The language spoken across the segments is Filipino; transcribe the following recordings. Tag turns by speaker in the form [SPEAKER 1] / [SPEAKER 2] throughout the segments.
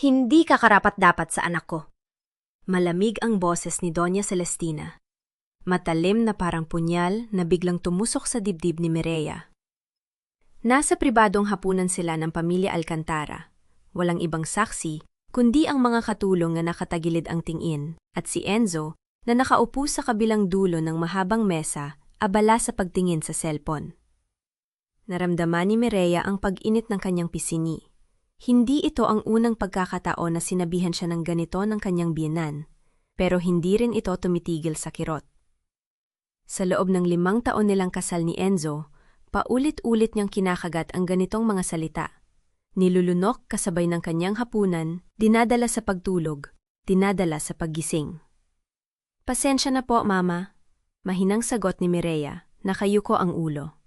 [SPEAKER 1] Hindi ka karapat-dapat sa anak ko. Malamig ang boses ni Doña Celestina. Matalim na parang punyal na biglang tumusok sa dibdib ni Mireya. Nasa pribadong hapunan sila ng pamilya Alcantara. Walang ibang saksi, kundi ang mga katulong na nakatagilid ang tingin, at si Enzo na nakaupo sa kabilang dulo ng mahabang mesa, abala sa pagtingin sa cellphone. Naramdaman ni Mireya ang pag-init ng kanyang pisngi. Hindi ito ang unang pagkakataon na sinabihan siya ng ganito ng kanyang biyenan, pero hindi rin ito tumitigil sa kirot. Sa loob ng 5 taon nilang kasal ni Enzo, paulit-ulit niyang kinakagat ang ganitong mga salita. Nilulunok kasabay ng kanyang hapunan, dinadala sa pagtulog, dinadala sa paggising. "Pasensya na po, Mama," mahinang sagot ni Mireya, nakayuko ang ulo.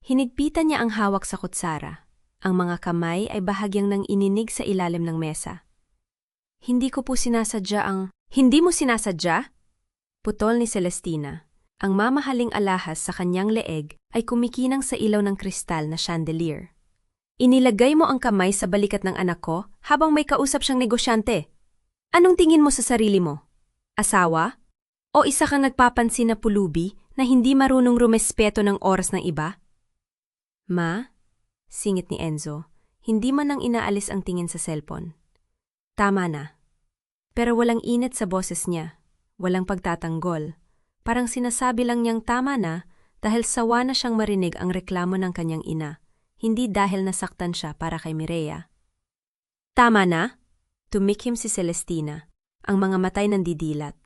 [SPEAKER 1] Hinigpitan niya ang hawak sa kutsara. Ang mga kamay ay bahagyang nang ininig sa ilalim ng mesa. "Hindi ko po sinasadya ang..." "Hindi mo sinasadya?" Putol ni Celestina. Ang mamahaling alahas sa kanyang leeg ay kumikinang sa ilaw ng kristal na chandelier. "Inilagay mo ang kamay sa balikat ng anak ko habang may kausap siyang negosyante. Anong tingin mo sa sarili mo? Asawa? O isa kang nagpapansin na pulubi na hindi marunong rumespeto ng oras ng iba?" "Ma?" singit ni Enzo, hindi man nang inaalis ang tingin sa cellphone. "Tama na." Pero walang init sa boses niya, walang pagtatanggol. Parang sinasabi lang niyang tama na dahil sawa na siyang marinig ang reklamo ng kanyang ina, hindi dahil nasaktan siya para kay Mireya. "Tama na?" Tumikim si Celestina, ang mga matay nandidilat.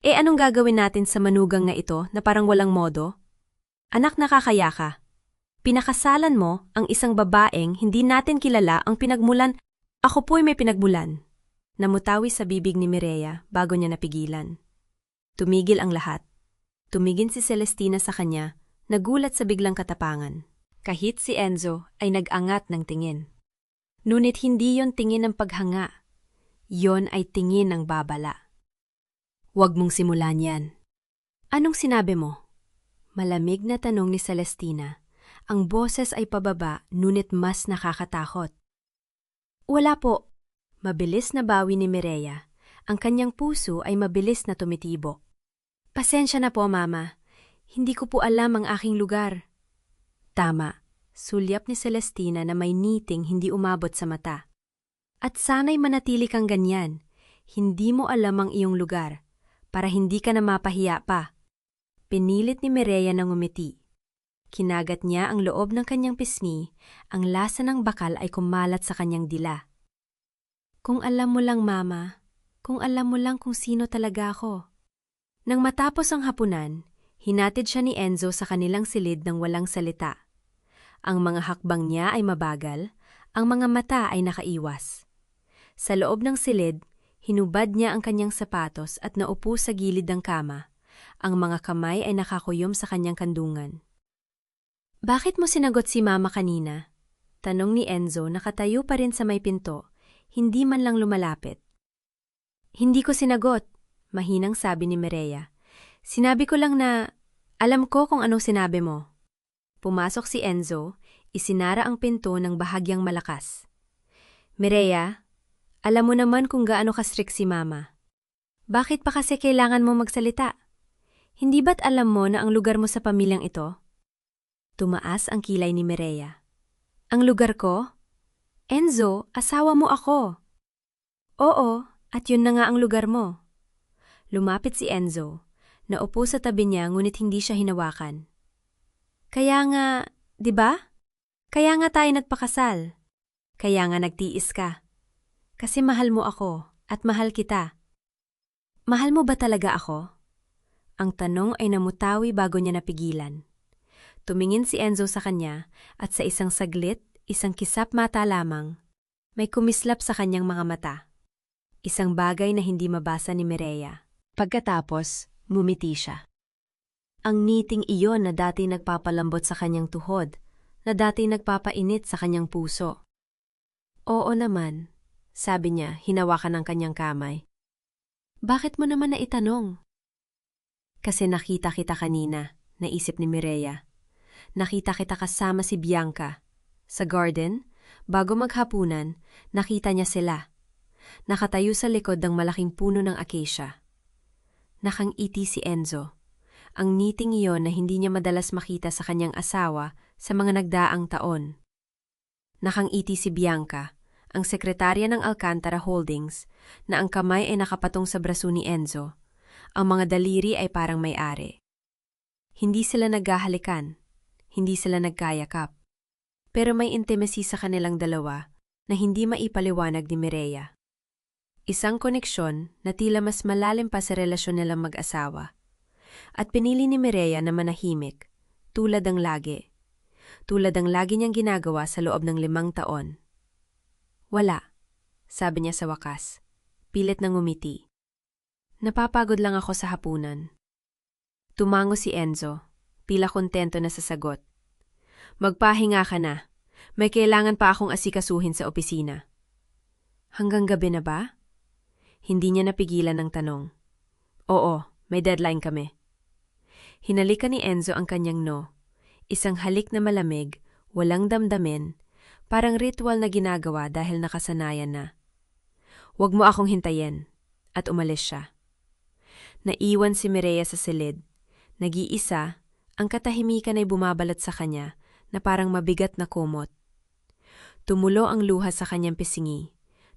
[SPEAKER 1] Anong gagawin natin sa manugang na ito na parang walang modo? Anak, nakakaya ka. Pinakasalan mo ang isang babaeng hindi natin kilala ang pinagmulan. "Ako po'y may pinagmulan." Namutawi sa bibig ni Mireya bago niya napigilan. Tumigil ang lahat. Tumigin si Celestina sa kanya, nagulat sa biglang katapangan. Kahit si Enzo ay nag-angat ng tingin. Ngunit hindi yon tingin ng paghanga. Yon ay tingin ng babala. "Huwag mong simulan yan." "Anong sinabi mo?" Malamig na tanong ni Celestina. Ang boses ay pababa, ngunit mas nakakatakot. "Wala po." Mabilis na bawi ni Mireya. Ang kanyang puso ay mabilis na tumitibok. "Pasensya na po, Mama. Hindi ko po alam ang aking lugar." "Tama," sulyap ni Celestina na may niting hindi umabot sa mata. "At sana'y manatili kang ganyan. Hindi mo alam ang iyong lugar, para hindi ka na mapahiya pa." Pinilit ni Mireya na ngumiti. Kinagat niya ang loob ng kanyang pisngi, ang lasa ng bakal ay kumalat sa kanyang dila. "Kung alam mo lang, Mama, kung alam mo lang kung sino talaga ako." Nang matapos ang hapunan, hinatid siya ni Enzo sa kanilang silid ng walang salita. Ang mga hakbang niya ay mabagal, ang mga mata ay nakaiwas. Sa loob ng silid, hinubad niya ang kanyang sapatos at naupo sa gilid ng kama. Ang mga kamay ay nakakuyom sa kanyang kandungan. "Bakit mo sinagot si Mama kanina?" tanong ni Enzo, nakatayo pa rin sa may pinto, hindi man lang lumalapit. "Hindi ko sinagot," mahinang sabi ni Mireya. "Sinabi ko lang na alam ko kung anong sinabi mo." Pumasok si Enzo, isinara ang pinto ng bahagyang malakas. "Mireya, alam mo naman kung gaano ka-strict si Mama. Bakit pa kasi kailangan mo magsalita? Hindi ba't alam mo na ang lugar mo sa pamilyang ito?" Tumaas ang kilay ni Mireya. "Ang lugar ko? Enzo, asawa mo ako." "Oo, at yun na nga ang lugar mo." Lumapit si Enzo. Naupo sa tabi niya ngunit hindi siya hinawakan. "Kaya nga, di ba? Kaya nga tayo nagpakasal. Kaya nga nagtiis ka. Kasi mahal mo ako at mahal kita." "Mahal mo ba talaga ako?" Ang tanong ay namutawi bago niya napigilan. Tumingin si Enzo sa kanya at sa isang saglit, isang kisap mata lamang, may kumislap sa kanyang mga mata. Isang bagay na hindi mabasa ni Mireya. Pagkatapos, ngumiti siya. Ang ngiting iyon na dati nagpapalambot sa kanyang tuhod, na dati nagpapainit sa kanyang puso. "Oo naman," sabi niya, hinawakan ng kanyang kamay. "Bakit mo naman naitanong?" "Kasi nakita kita kanina," naisip ni Mireya. "Nakita kita kasama si Bianca. Sa garden, bago maghapunan, nakita niya sila. nakatayo sa likod ng malaking puno ng acacia. Nakangiti si Enzo. Ang ngiting iyon na hindi niya madalas makita sa kanyang asawa sa mga nagdaang taon. Nakangiti si Bianca, ang sekretarya ng Alcantara Holdings, na ang kamay ay nakapatong sa braso ni Enzo. Ang mga daliri ay parang may-ari. Hindi sila naghahalikan, hindi sila nagkayakap. Pero may intimacy sa kanilang dalawa na hindi maipaliwanag ni Mireya. Isang koneksyon na tila mas malalim pa sa relasyon nilang mag-asawa. At pinili ni Mireya na manahimik, tulad ng lagi. Tulad ng lagi niyang ginagawa sa loob ng 5 taon. Wala, sabi niya sa wakas. Pilit na ngumiti. Napapagod lang ako sa hapunan. Tumango si Enzo, tila kontento na sa sagot. Magpahinga ka na. May kailangan pa akong asikasuhin sa opisina. Hanggang gabi na ba? Hindi niya napigilan ng tanong. Oo, may deadline kami. Hinalikan ni Enzo ang kanyang no. Isang halik na malamig, walang damdamin, parang ritual na ginagawa dahil nakasanayan na. Huwag mo akong hintayin. At umalis siya. Naiwan si Mireya sa silid. Nag-iisa, ang katahimikan ay bumabalot sa kanya na parang mabigat na kumot. Tumulo ang luha sa kanyang pisingi,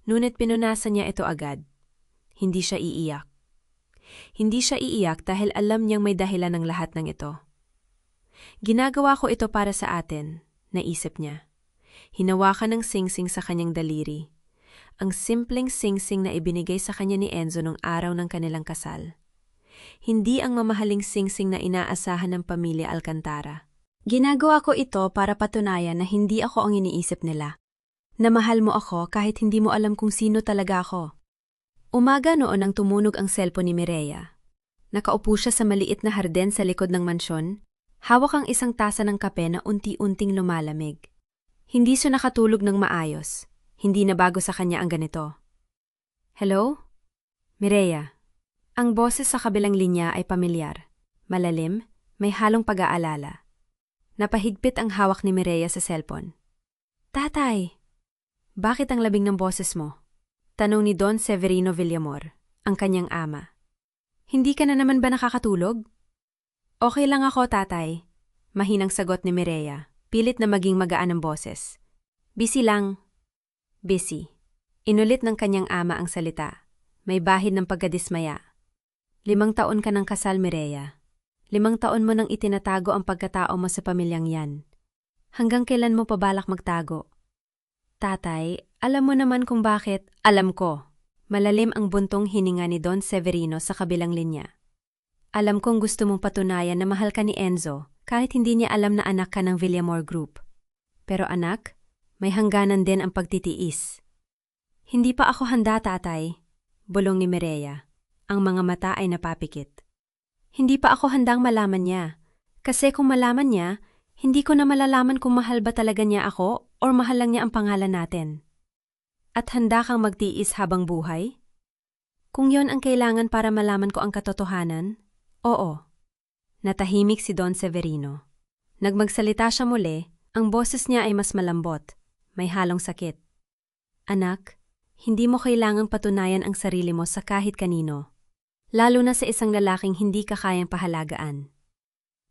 [SPEAKER 1] ngunit pinunasan niya ito agad. Hindi siya iiyak. Hindi siya iiyak dahil alam niyang may dahilan ng lahat ng ito. Ginagawa ko ito para sa atin, naisip niya. Hinawakan ng singsing sa kanyang daliri. Ang simpleng singsing na ibinigay sa kanya ni Enzo nung araw ng kanilang kasal. Hindi ang mamahaling singsing na inaasahan ng pamilya Alcantara. Ginagawa ko ito para patunayan na hindi ako ang iniisip nila. Na mahal mo ako kahit hindi mo alam kung sino talaga ako. Umaga noon ang tumunog ang cellphone ni Mireya. Nakaupo siya sa maliit na harden sa likod ng mansyon. Hawak ang isang tasa ng kape na unti-unting lumalamig. Hindi siya nakatulog ng maayos. Hindi na bago sa kanya ang ganito. Hello? Mireya. Ang boses sa kabilang linya ay pamilyar. Malalim, may halong pag-aalala. Napahigpit ang hawak ni Mireya sa cellphone. Tatay! Bakit ang labing ng boses mo? Tanong ni Don Severino Villamor, ang kanyang ama. Hindi ka na naman ba nakakatulog? Okay lang ako, tatay. Mahinang sagot ni Mireya, pilit na maging magaan ang boses. Busy lang. Busy. Inulit ng kanyang ama ang salita. May bahid ng pagkadismaya. 5 taon ka ng kasal, Mireya. 5 taon mo nang itinatago ang pagkatao mo sa pamilyang yan. Hanggang kailan mo pabalak magtago? Tatay, alam mo naman kung bakit. Alam ko. Malalim ang buntong hininga ni Don Severino sa kabilang linya. Alam kong gusto mong patunayan na mahal ka ni Enzo kahit hindi niya alam na anak ka ng Villamor Group. Pero anak, may hangganan din ang pagtitiis. Hindi pa ako handa, tatay. Bulong ni Mireya. Ang mga mata ay napapikit. Hindi pa ako handang malaman niya. Kasi kung malaman niya, hindi ko na malalaman kung mahal ba talaga niya ako or mahal lang niya ang pangalan natin. At handa kang magtiis habang buhay? Kung yon ang kailangan para malaman ko ang katotohanan, oo. Natahimik si Don Severino. Nagmagsalita siya muli, ang boses niya ay mas malambot, may halong sakit. Anak, hindi mo kailangang patunayan ang sarili mo sa kahit kanino. Lalo na sa isang lalaking hindi ka kayang pahalagaan.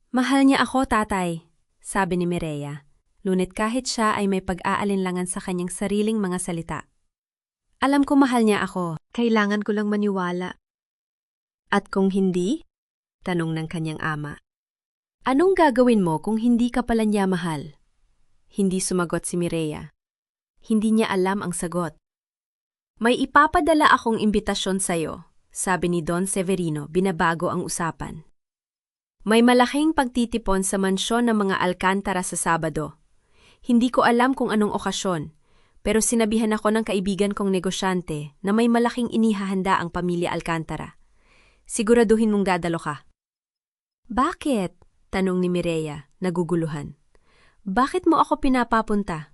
[SPEAKER 1] Mahal niya ako, tatay, sabi ni Mireya, lunit kahit siya ay may pag-aalinlangan sa kanyang sariling mga salita. Alam ko mahal niya ako, kailangan ko lang maniwala. At kung hindi? Tanong ng kanyang ama. Anong gagawin mo kung hindi ka pala niya mahal? Hindi sumagot si Mireya. Hindi niya alam ang sagot. May ipapadala akong imbitasyon sa'yo, sabi ni Don Severino, binabago ang usapan. May malaking pagtitipon sa mansyon ng mga Alcantara sa Sabado. Hindi ko alam kung anong okasyon, pero sinabihan ako ng kaibigan kong negosyante na may malaking inihahanda ang pamilya Alcantara. Siguraduhin mong dadalo ka. Bakit? Tanong ni Mireya, naguguluhan. Bakit mo ako pinapapunta?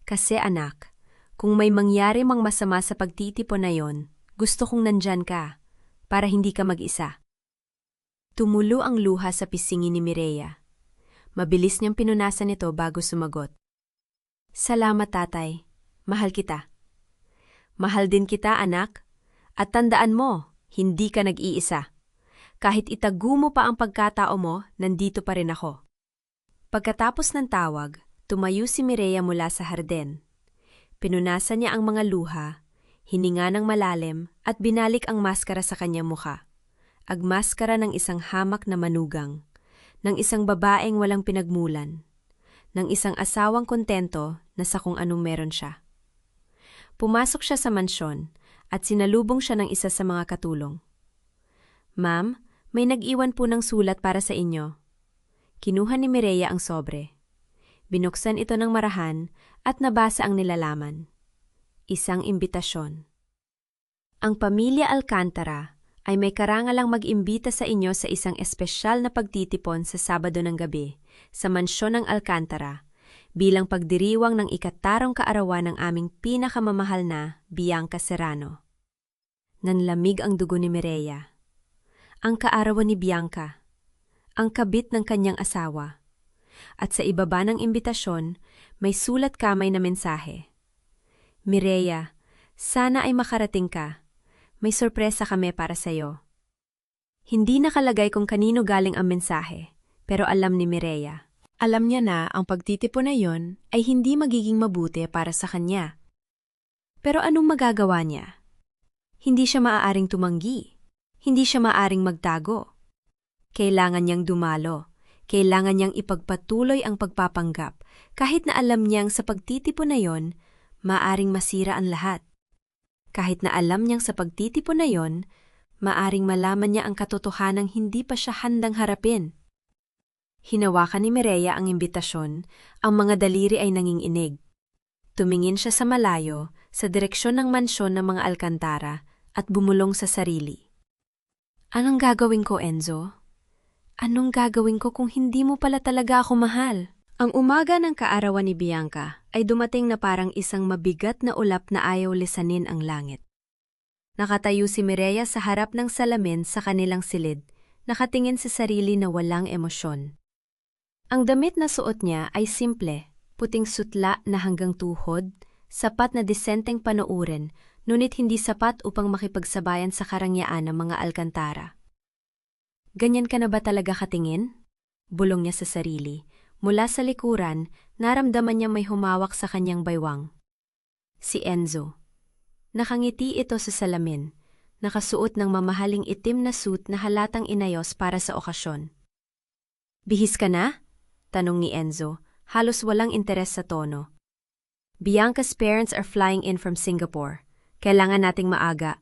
[SPEAKER 1] Kasi anak, kung may mangyari mang masama sa pagtitipon na yon, gusto kong nandyan ka, para hindi ka mag-isa. Tumulo ang luha sa pisingi ni Mireya. Mabilis niyang pinunasan ito bago sumagot. Salamat, tatay. Mahal kita. Mahal din kita, anak. At tandaan mo, hindi ka nag-iisa. Kahit itago mo pa ang pagkatao mo, nandito pa rin ako. Pagkatapos ng tawag, tumayo si Mireya mula sa harden. Pinunasan niya ang mga luha, hininga ng malalim at binalik ang maskara sa kanyang mukha. Agmaskara ng isang hamak na manugang, ng isang babaeng walang pinagmulan, ng isang asawang kontento na sa kung anong meron siya. Pumasok siya sa mansyon at sinalubong siya ng isa sa mga katulong. Ma'am, may nag-iwan po ng sulat para sa inyo. Kinuha ni Mireya ang sobre. Binuksan ito ng marahan at nabasa ang nilalaman. Isang imbitasyon. Ang pamilya Alcantara ay may karangalang mag-imbita sa inyo sa isang espesyal na pagtitipon sa Sabado ng gabi sa mansyon ng Alcantara bilang pagdiriwang ng ikatarong kaarawan ng aming pinakamamahal na Bianca Serrano. Nanlamig ang dugo ni Mireya. Ang kaarawan ni Bianca, ang kabit ng kanyang asawa. At sa ibaba ng imbitasyon, may sulat kamay na mensahe. Mireya, sana ay makarating ka. May sorpresa kami para sa'yo. Hindi nakalagay kung kanino galing ang mensahe, pero alam ni Mireya. Alam niya na ang pagtitipon na yon ay hindi magiging mabuti para sa kanya. Pero anong magagawa niya? Hindi siya maaaring tumanggi. Hindi siya maaaring magtago. Kailangan niyang dumalo. Kailangan niyang ipagpatuloy ang pagpapanggap kahit na alam niyang sa pagtitipon na yon, maaaring masira ang lahat. Kahit na alam niyang sa pagtitipon na yon, maaaring malaman niya ang katotohanang hindi pa siya handang harapin. Hinawakan ni Mireya ang imbitasyon, ang mga daliri ay nanginginig. Tumingin siya sa malayo, sa direksyon ng mansyon ng mga Alcantara at bumulong sa sarili. Anong gagawin ko, Enzo? Anong gagawin ko kung hindi mo pala talaga ako mahal? Ang umaga ng kaarawan ni Bianca ay dumating na parang isang mabigat na ulap na ayaw lisanin ang langit. Nakatayo si Mireya sa harap ng salamin sa kanilang silid, nakatingin sa sarili na walang emosyon. Ang damit na suot niya ay simple, puting sutla na hanggang tuhod, sapat na disenteng panuurin, ngunit hindi sapat upang makipagsabayan sa karangyaan ng mga Alcantara. Ganyan ka na ba talaga katingin? Bulong niya sa sarili. Mula sa likuran, naramdaman niya may humawak sa kanyang baywang. Si Enzo. Nakangiti ito sa salamin, nakasuot ng mamahaling itim na suit na halatang inayos para sa okasyon. Bihis ka na? Tanong ni Enzo, halos walang interes sa tono. Bianca's parents are flying in from Singapore. Kailangan nating maaga.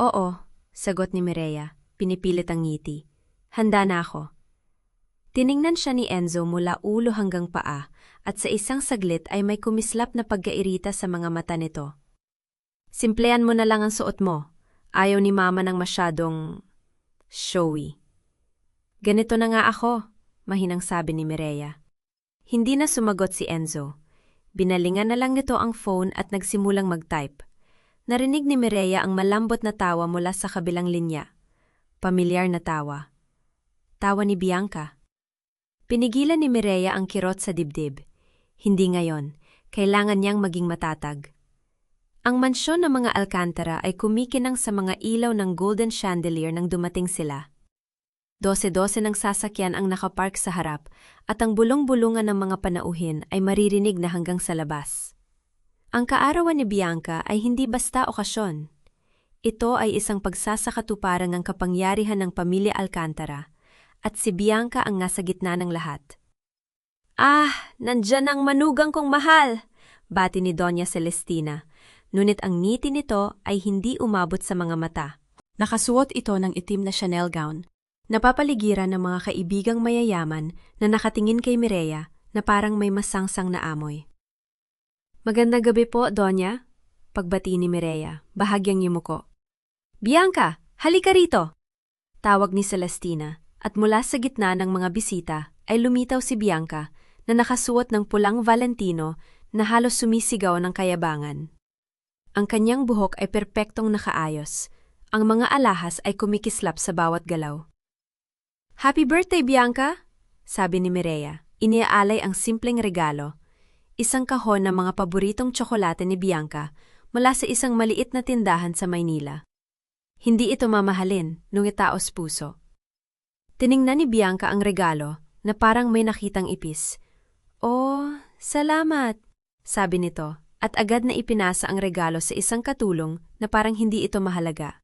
[SPEAKER 1] Oo, sagot ni Mireya, pinipilit ang ngiti. Handa na ako. Tiningnan siya ni Enzo mula ulo hanggang paa at sa isang saglit ay may kumislap na pagkairita sa mga mata nito. Simplehan mo na lang ang suot mo. Ayaw ni Mama ng masyadong showy. Ganito na nga ako, mahinang sabi ni Mireya. Hindi na sumagot si Enzo. Binalingan na lang nito ang phone at nagsimulang mag-type. Narinig ni Mireya ang malambot na tawa mula sa kabilang linya. Pamilyar na tawa. Tawa ni Bianca. Pinigilan ni Mireya ang kirot sa dibdib. Hindi ngayon. Kailangan niyang maging matatag. Ang mansyon ng mga Alcantara ay kumikinang sa mga ilaw ng golden chandelier nang dumating sila. 12-12 ng sasakyan ang nakapark sa harap at ang bulong-bulungan ng mga panauhin ay maririnig na hanggang sa labas. Ang kaarawan ni Bianca ay hindi basta okasyon. Ito ay isang pagsasakatuparan ng kapangyarihan ng pamilya Alcantara at si Bianca ang nasa gitna ng lahat. Ah, nandyan ang manugang kong mahal! Bati ni Doña Celestina, ngunit ang ngiti nito ay hindi umabot sa mga mata. Nakasuot ito ng itim na Chanel gown, napapaligiran ng mga kaibigang mayayaman na nakatingin kay Mireya na parang may masangsang na amoy. Magandang gabi po, Doña. Pagbati ni Mireya, bahagyang yumuko. Bianca, halika rito! Tawag ni Celestina at mula sa gitna ng mga bisita ay lumitaw si Bianca na nakasuot ng pulang Valentino na halos sumisigaw ng kayabangan. Ang kanyang buhok ay perpektong nakaayos. Ang mga alahas ay kumikislap sa bawat galaw. Happy birthday, Bianca! Sabi ni Mireya. Iniaalay ang simpleng regalo. Isang kahon ng mga paboritong tsokolate ni Bianca mula sa isang maliit na tindahan sa Maynila. Hindi ito mamahalin, ngunit taos puso. Tiningnan ni Bianca ang regalo na parang may nakitang ipis. "Oh, salamat," sabi nito, at agad na ipinasa ang regalo sa isang katulong na parang hindi ito mahalaga.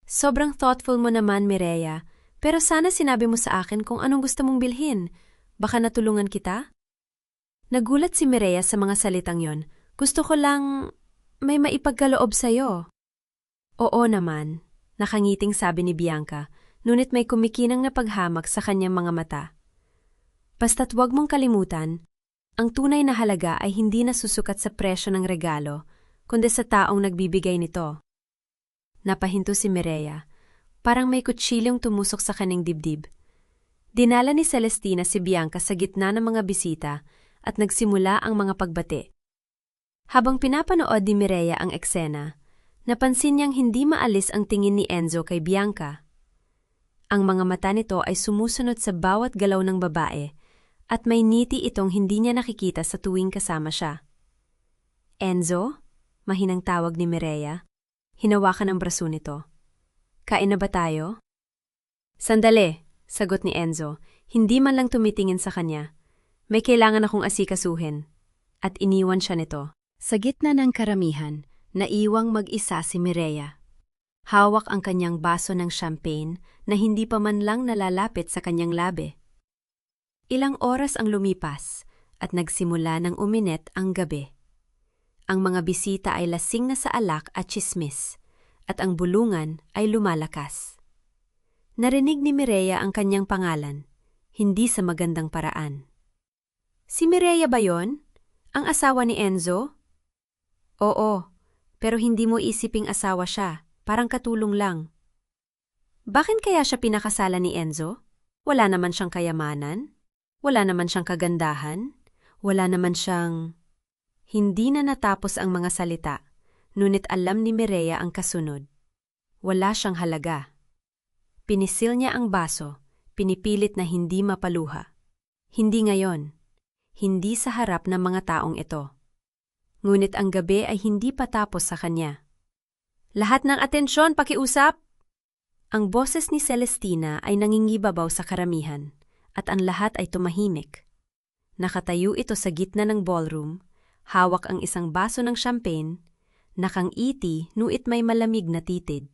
[SPEAKER 1] "Sobrang thoughtful mo naman, Mireya, pero sana sinabi mo sa akin kung anong gusto mong bilhin. Baka natulungan kita?" Nagulat si Mireya sa mga salitang yon. "Gusto ko lang may maipagkaloob sa'yo." "Oo naman," nakangiting sabi ni Bianca, ngunit may kumikinang na paghamak sa kanyang mga mata. "Basta't huwag mong kalimutan, ang tunay na halaga ay hindi nasusukat sa presyo ng regalo, kundi sa taong nagbibigay nito." Napahinto si Mireya, parang may kutsilyong tumusok sa kanyang dibdib. Dinala ni Celestina si Bianca sa gitna ng mga bisita at nagsimula ang mga pagbati. Habang pinapanood ni Mireya ang eksena, napansin niyang hindi maalis ang tingin ni Enzo kay Bianca. Ang mga mata nito ay sumusunod sa bawat galaw ng babae at may ngiti itong hindi niya nakikita sa tuwing kasama siya. "Enzo?" mahinang tawag ni Mireya. Hinawakan ang braso nito. "Kain na ba tayo?" "Sandali," sagot ni Enzo, hindi man lang tumitingin sa kanya. "May kailangan akong asikasuhin." At iniwan siya nito. Sa gitna ng karamihan, naiwang mag-isa si Mireya. Hawak ang kanyang baso ng champagne na hindi pa man lang nalalapit sa kanyang labi. Ilang oras ang lumipas at nagsimula ng uminit ang gabi. Ang mga bisita ay lasing na sa alak at tsismis, at ang bulungan ay lumalakas. Narinig ni Mireya ang kanyang pangalan, hindi sa magandang paraan. "Si Mireya ba yon? Ang asawa ni Enzo?" "Oo, pero hindi mo isiping asawa siya, parang katulong lang." "Bakit kaya siya pinakasalan ni Enzo? Wala naman siyang kayamanan? Wala naman siyang kagandahan? Wala naman siyang..." Hindi na natapos ang mga salita, ngunit alam ni Mireya ang kasunod. Wala siyang halaga. Pinisil niya ang baso, pinipilit na hindi mapaluha. Hindi ngayon. Hindi sa harap ng mga taong ito. Ngunit ang gabi ay hindi pa tapos sa kanya. "Lahat ng atensyon, pakiusap!" Ang boses ni Celestina ay nangingibabaw sa karamihan, at ang lahat ay tumahimik. Nakatayo ito sa gitna ng ballroom, hawak ang isang baso ng champagne, nakangiti nuit may malamig na titid.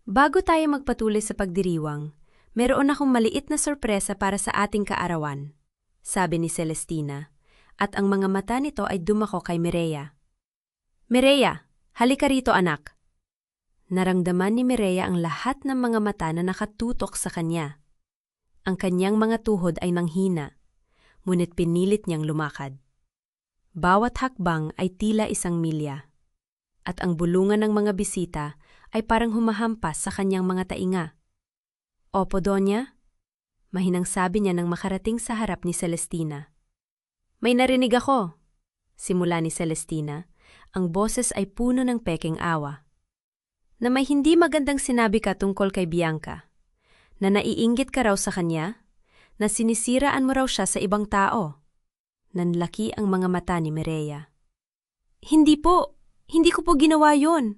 [SPEAKER 1] "Bago tayo magpatuloy sa pagdiriwang, meron akong maliit na sorpresa para sa ating kaarawan," sabi ni Celestina, at ang mga mata nito ay dumako kay Mireya. "Mireya, halika rito anak." Naramdaman ni Mireya ang lahat ng mga mata na nakatutok sa kanya. Ang kanyang mga tuhod ay nanghina, ngunit pinilit niyang lumakad. Bawat hakbang ay tila isang milya, at ang bulungan ng mga bisita ay parang humahampas sa kanyang mga tainga. "Opo, Donya?" mahinang sabi niya nang makarating sa harap ni Celestina. "May narinig ako." Simula ni Celestina, ang boses ay puno ng pekeng awa. "Na may hindi magandang sinabi ka tungkol kay Bianca. Na naiinggit ka raw sa kanya, na sinisiraan mo raw siya sa ibang tao." Nanlaki ang mga mata ni Mireya. Hindi ko po ginawa yon.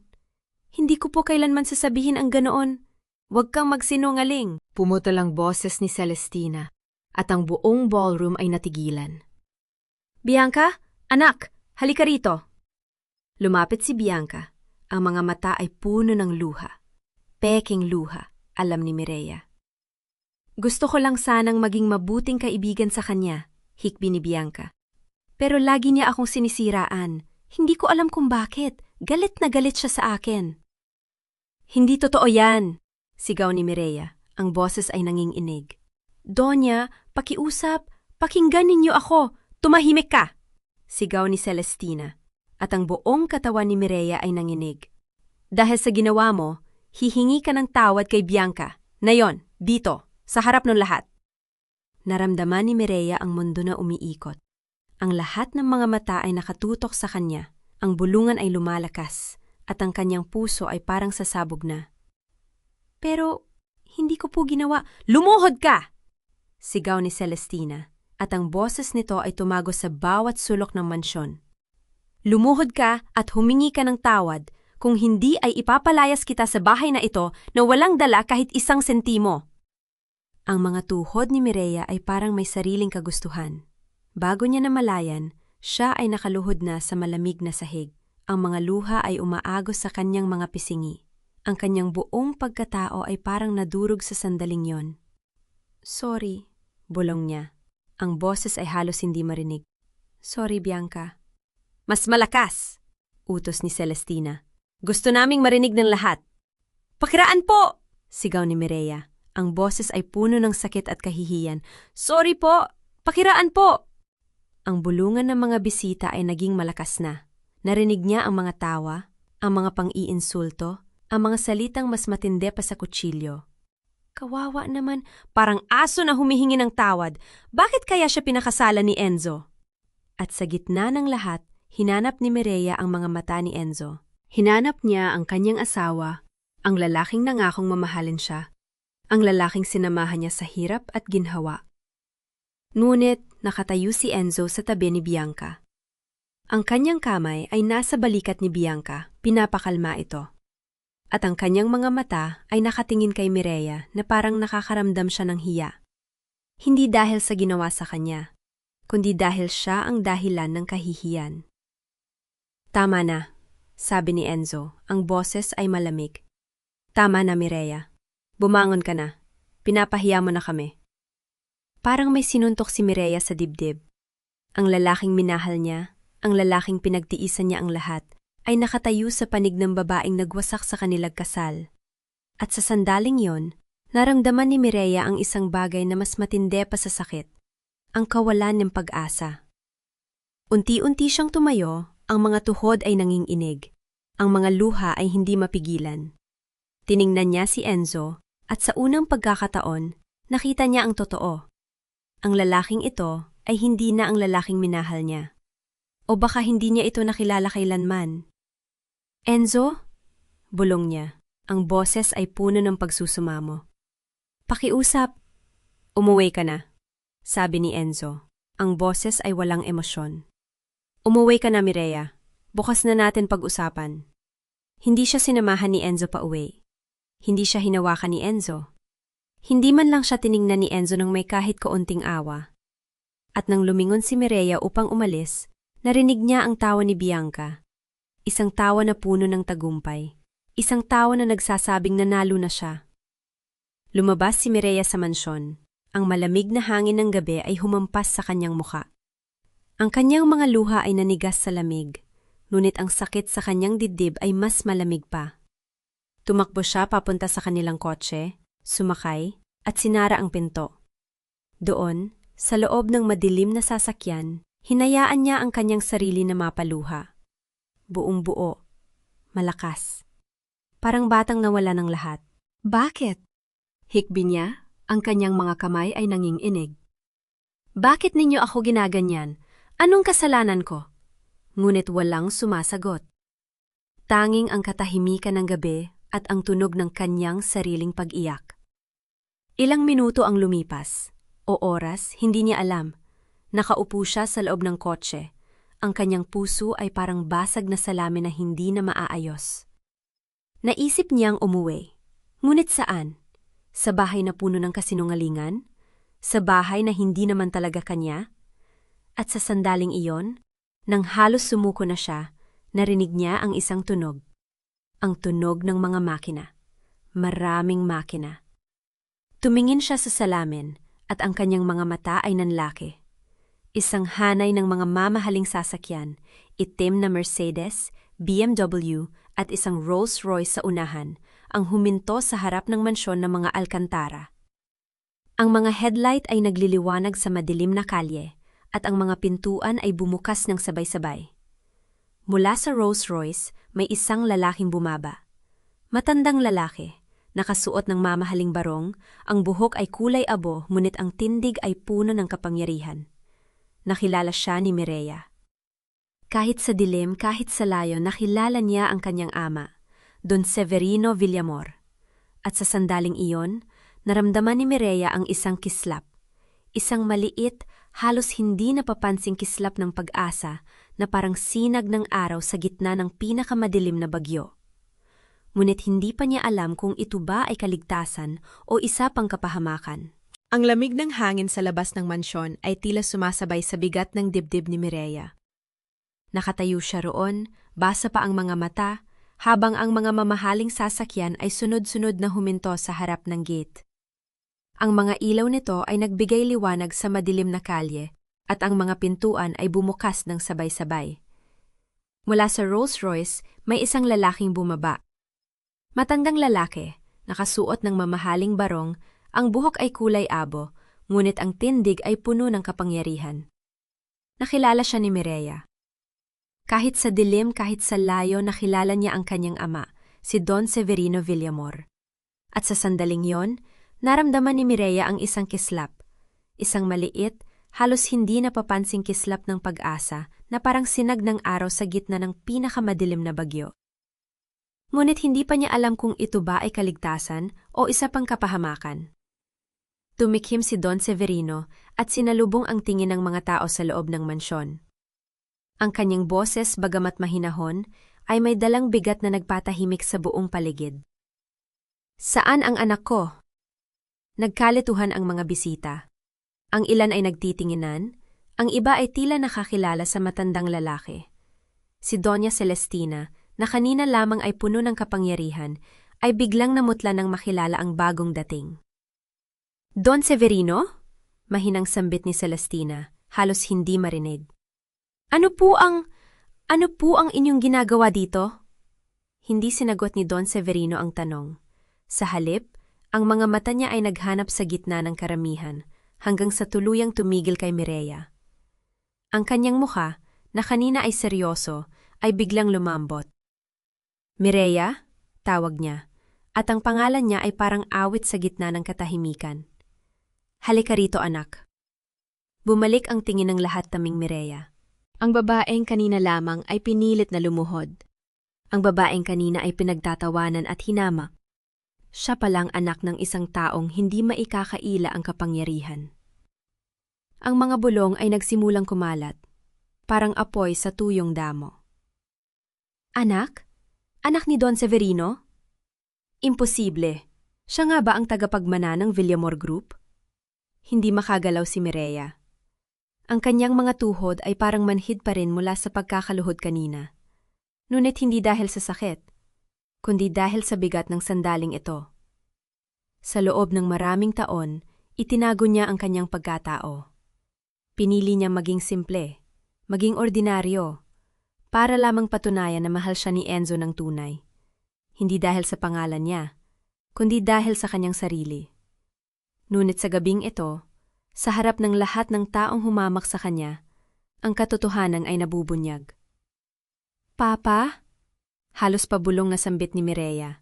[SPEAKER 1] Hindi ko po kailanman sasabihin ang ganoon. Huwag kang magsinungaling." Pumutol ang boses ni Celestina, at ang buong ballroom ay natigilan. "Bianca, anak, halika rito." Lumapit si Bianca. Ang mga mata ay puno ng luha. Peking luha, alam ni Mireya. "Gusto ko lang sanang maging mabuting kaibigan sa kanya," hikbi ni Bianca. "Pero lagi niya akong sinisiraan. Hindi ko alam kung bakit. Galit na galit siya sa akin." "Hindi totoo yan," sigaw ni Mireya. Ang boses ay nanginginig. "Donya, pakiusap. Pakinggan ninyo ako. Tumahimik ka!" sigaw ni Celestina, at ang buong katawan ni Mireya ay nanginig. "Dahil sa ginawa mo, hihingi ka ng tawad kay Bianca. Nayon, dito, sa harap ng lahat." Naramdaman ni Mireya ang mundo na umiikot. Ang lahat ng mga mata ay nakatutok sa kanya. Ang bulungan ay lumalakas, at ang kanyang puso ay parang sasabog na. "Pero, hindi ko po ginawa." "Lumuhod ka!" sigaw ni Celestina, at ang boses nito ay tumago sa bawat sulok ng mansyon. Lumuhod ka at humingi ka ng tawad. Kung hindi ay ipapalayas kita sa bahay na ito na walang dala kahit isang sentimo. Ang mga tuhod ni Mireya ay parang may sariling kagustuhan. Bago niya namalayan, siya ay nakaluhod na sa malamig na sahig. Ang mga luha ay umaagos sa kanyang mga pisingi. Ang kanyang buong pagkatao ay parang nadurog sa sandaling yon. Sorry, bulong niya. Ang boses ay halos hindi marinig. Sorry, Bianca. Mas malakas, utos ni Celestina. Gusto naming marinig ng lahat. Pakiraan po! Sigaw ni Mireya. Ang boses ay puno ng sakit at kahihiyan. Sorry po! Pakiraan po! Ang bulungan ng mga bisita ay naging malakas na. Narinig niya ang mga tawa, ang mga pang-iinsulto, ang mga salitang mas matindi pa sa kutsilyo. Kawawa naman, parang aso na humihingi ng tawad. Bakit kaya siya pinakasalan ni Enzo? At sa gitna ng lahat, hinanap ni Mireya ang mga mata ni Enzo. Hinanap niya ang kanyang asawa, ang lalaking nangakong mamahalin siya, ang lalaking sinamahan niya sa hirap at ginhawa. Ngunit nakatayo si Enzo sa tabi ni Bianca. Ang kanyang kamay ay nasa balikat ni Bianca, pinapakalma ito. At ang kanyang mga mata ay nakatingin kay Mireya na parang nakakaramdam siya ng hiya. Hindi dahil sa ginawa sa kanya, kundi dahil siya ang dahilan ng kahihiyan. Tama na, sabi ni Enzo, ang boses ay malamig. Tama na, Mireya. Bumangon ka na. Pinapahiya mo na kami. Parang may sinuntok si Mireya sa dibdib. Ang lalaking minahal niya, ang lalaking pinagtiisan niya ang lahat, ay nakatayo sa panig ng babaeng nagwasak sa kanilang kasal. At sa sandaling yon, naramdaman ni Mireya ang isang bagay na mas matindi pa sa sakit, ang kawalan ng pag-asa. Unti-unti siyang tumayo, ang mga tuhod ay nanginginig, ang mga luha ay hindi mapigilan. Tiningnan niya si Enzo, at sa unang pagkakataon, nakita niya ang totoo. Ang lalaking ito ay hindi na ang lalaking minahal niya. O baka hindi niya ito nakilala kailanman. Enzo? Bulong niya. Ang boses ay puno ng pagsusumamo. Pakiusap. Umuwi ka na, sabi ni Enzo. Ang boses ay walang emosyon. Umuwi ka na, Mireya. Bukas na natin pag-usapan. Hindi siya sinamahan ni Enzo pa uwi. Hindi siya hinawakan ni Enzo. Hindi man lang siya tiningnan ni Enzo ng may kahit kaunting awa. At nang lumingon si Mireya upang umalis, narinig niya ang tawa ni Bianca. Isang tawa na puno ng tagumpay. Isang tawa na nagsasabing nanalo na siya. Lumabas si Mireya sa mansyon. Ang malamig na hangin ng gabi ay humampas sa kanyang muka. Ang kanyang mga luha ay nanigas sa lamig, ngunit ang sakit sa kanyang dibdib ay mas malamig pa. Tumakbo siya papunta sa kanilang kotse, sumakay, at sinara ang pinto. Doon, sa loob ng madilim na sasakyan, hinayaan niya ang kanyang sarili na mapaluha. Buong buo, malakas. Parang batang nawala ng lahat. Bakit? Hikbi niya, ang kanyang mga kamay ay nanginginig. Bakit ninyo ako ginaganyan? Anong kasalanan ko? Ngunit walang sumasagot. Tanging ang katahimikan ng gabi at ang tunog ng kanyang sariling pag-iyak. Ilang minuto ang lumipas, o oras, hindi niya alam. Nakaupo siya sa loob ng kotse. Ang kanyang puso ay parang basag na salamin na hindi na maaayos. Naisip niyang umuwi. Ngunit saan? Sa bahay na puno ng kasinungalingan? Sa bahay na hindi naman talaga kanya? At sa sandaling iyon, nang halos sumuko na siya, narinig niya ang isang tunog. Ang tunog ng mga makina. Maraming makina. Tumingin siya sa salamin at ang kanyang mga mata ay nanlaki. Isang hanay ng mga mamahaling sasakyan, itim na Mercedes, BMW at isang Rolls-Royce sa unahan, ang huminto sa harap ng mansyon ng mga Alcantara. Ang mga headlight ay nagliliwanag sa madilim na kalye at ang mga pintuan ay bumukas ng sabay-sabay. Mula sa Rolls-Royce, may isang lalaking bumaba. Matandang lalaki, nakasuot ng mamahaling barong, ang buhok ay kulay abo ngunit ang tindig ay puno ng kapangyarihan. Nakilala siya ni Mireya. Kahit sa dilim, kahit sa layo, nakilala niya ang kanyang ama, Don Severino Villamor. At sa sandaling iyon, naramdaman ni Mireya ang isang kislap. Isang maliit, halos hindi napapansing kislap ng pag-asa na parang sinag ng araw sa gitna ng pinakamadilim na bagyo. Ngunit hindi pa niya alam kung ito ba ay kaligtasan o isa pang kapahamakan. Ang lamig ng hangin sa labas ng mansyon ay tila sumasabay sa bigat ng dibdib ni Mireya. Nakatayo siya roon, basa pa ang mga mata, habang ang mga mamahaling sasakyan ay sunod-sunod na huminto sa harap ng gate. Ang mga ilaw nito ay nagbigay liwanag sa madilim na kalye, at ang mga pintuan ay bumukas ng sabay-sabay. Mula sa Rolls-Royce, may isang lalaking bumaba. Matandang lalaki, nakasuot ng mamahaling barong, ang buhok ay kulay abo, ngunit ang tindig ay puno ng kapangyarihan. Nakilala siya ni Mireya. Kahit sa dilim, kahit sa layo, nakilala niya ang kanyang ama, si Don Severino Villamor. At sa sandaling yon, naramdaman ni Mireya ang isang kislap, isang maliit, halos hindi napapansing kislap ng pag-asa na parang sinag ng araw sa gitna ng pinakamadilim na bagyo. Ngunit hindi pa niya alam kung ito ba ay kaligtasan o isa pang kapahamakan. Tumikhim si Don Severino at sinalubong ang tingin ng mga tao sa loob ng mansyon. Ang kanyang boses, bagamat mahinahon, ay may dalang bigat na nagpatahimik sa buong paligid. Saan ang anak ko? Nagkalituhan ang mga bisita. Ang ilan ay nagtitinginan, ang iba ay tila nakakilala sa matandang lalaki. Si Doña Celestina, na kanina lamang ay puno ng kapangyarihan, ay biglang namutla nang makilala ang bagong dating. Don Severino? Mahinang sambit ni Celestina, halos hindi marinig. Ano po ang inyong ginagawa dito? Hindi sinagot ni Don Severino ang tanong. Sa halip, ang mga mata niya ay naghanap sa gitna ng karamihan, hanggang sa tuluyang tumigil kay Mireya. Ang kanyang mukha, na kanina ay seryoso, ay biglang lumambot. Mireya, tawag niya, at ang pangalan niya ay parang awit sa gitna ng katahimikan. Halika rito, anak. Bumalik ang tingin ng lahat taming Mireya. Ang babaeng kanina lamang ay pinilit na lumuhod. Ang babaeng kanina ay pinagtatawanan at hinamak. Siya palang anak ng isang taong hindi maikakaila ang kapangyarihan. Ang mga bulong ay nagsimulang kumalat, parang apoy sa tuyong damo. Anak? Anak ni Don Severino? Imposible. Siya nga ba ang tagapagmana ng Villamor Group? Hindi makagalaw si Mireya. Ang kanyang mga tuhod ay parang manhid pa rin mula sa pagkakaluhod kanina. Ngunit hindi dahil sa sakit, kundi dahil sa bigat ng sandaling ito. Sa loob ng maraming taon, itinago niya ang kanyang pagkatao. Pinili niyang maging simple, maging ordinaryo, para lamang patunayan na mahal siya ni Enzo ng tunay. Hindi dahil sa pangalan niya, kundi dahil sa kanyang sarili. Ngunit sa gabing ito, sa harap ng lahat ng taong humamak sa kanya, ang katotohanan ay nabubunyag. Papa? Halos pabulong na sambit ni Mireya,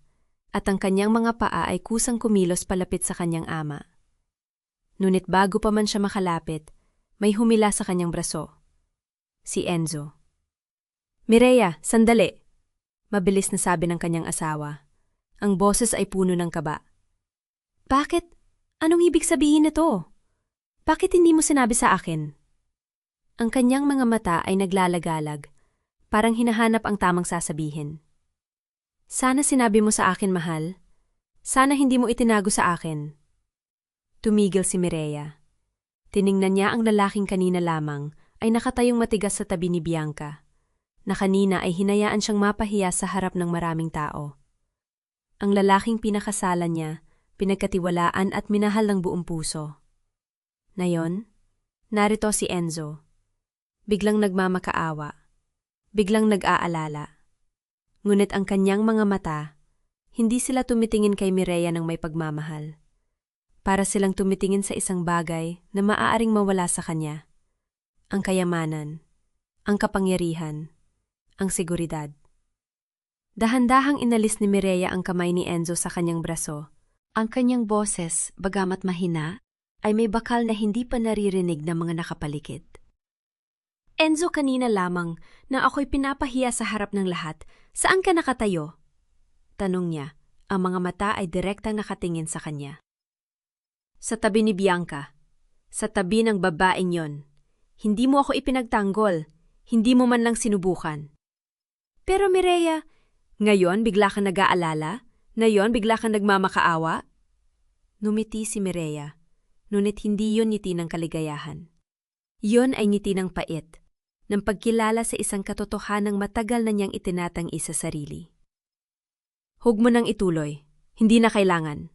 [SPEAKER 1] at ang kanyang mga paa ay kusang kumilos palapit sa kanyang ama. Ngunit bago pa man siya makalapit, may humila sa kanyang braso. Si Enzo. Mireya, sandali! Mabilis na sabi ng kanyang asawa. Ang boses ay puno ng kaba. Bakit? Anong ibig sabihin nito? Bakit hindi mo sinabi sa akin? Ang kanyang mga mata ay naglalagalag, parang hinahanap ang tamang sasabihin. Sana sinabi mo sa akin, mahal. Sana hindi mo itinago sa akin. Tumigil si Mireya. Tiningnan niya ang lalaking kanina lamang ay nakatayong matigas sa tabi ni Bianca, na kanina ay hinayaan siyang mapahiya sa harap ng maraming tao. Ang lalaking pinakasalan niya, pinagkatiwalaan at minahal ng buong puso. Ngayon, narito si Enzo. Biglang nagmamakaawa. Biglang nag-aalala. Ngunit ang kanyang mga mata, hindi sila tumitingin kay Mireya ng may pagmamahal. Para silang tumitingin sa isang bagay na maaaring mawala sa kanya. Ang kayamanan, ang kapangyarihan, ang seguridad. Dahan-dahang inalis ni Mireya ang kamay ni Enzo sa kanyang braso. Ang kanyang boses, bagamat mahina, ay may bakal na hindi pa naririnig ng mga nakapaligid. Enzo, kanina lamang na ako'y pinapahiya sa harap ng lahat. Saan ka nakatayo? Tanong niya. Ang mga mata ay direktang nakatingin sa kanya. Sa tabi ni Bianca. Sa tabi ng babaeng yon. Hindi mo ako ipinagtanggol. Hindi mo man lang sinubukan. Pero Mireya, ngayon bigla kang nag-aalala? Ngayon bigla kang nagmamakaawa? Numiti si Mireya, ngunit hindi yun ngiti ng kaligayahan. Yun ay ngiti ng pait, ng pagkilala sa isang katotohanang matagal na niyang itinatanggi sa sarili. Huwag mo nang ituloy, hindi na kailangan.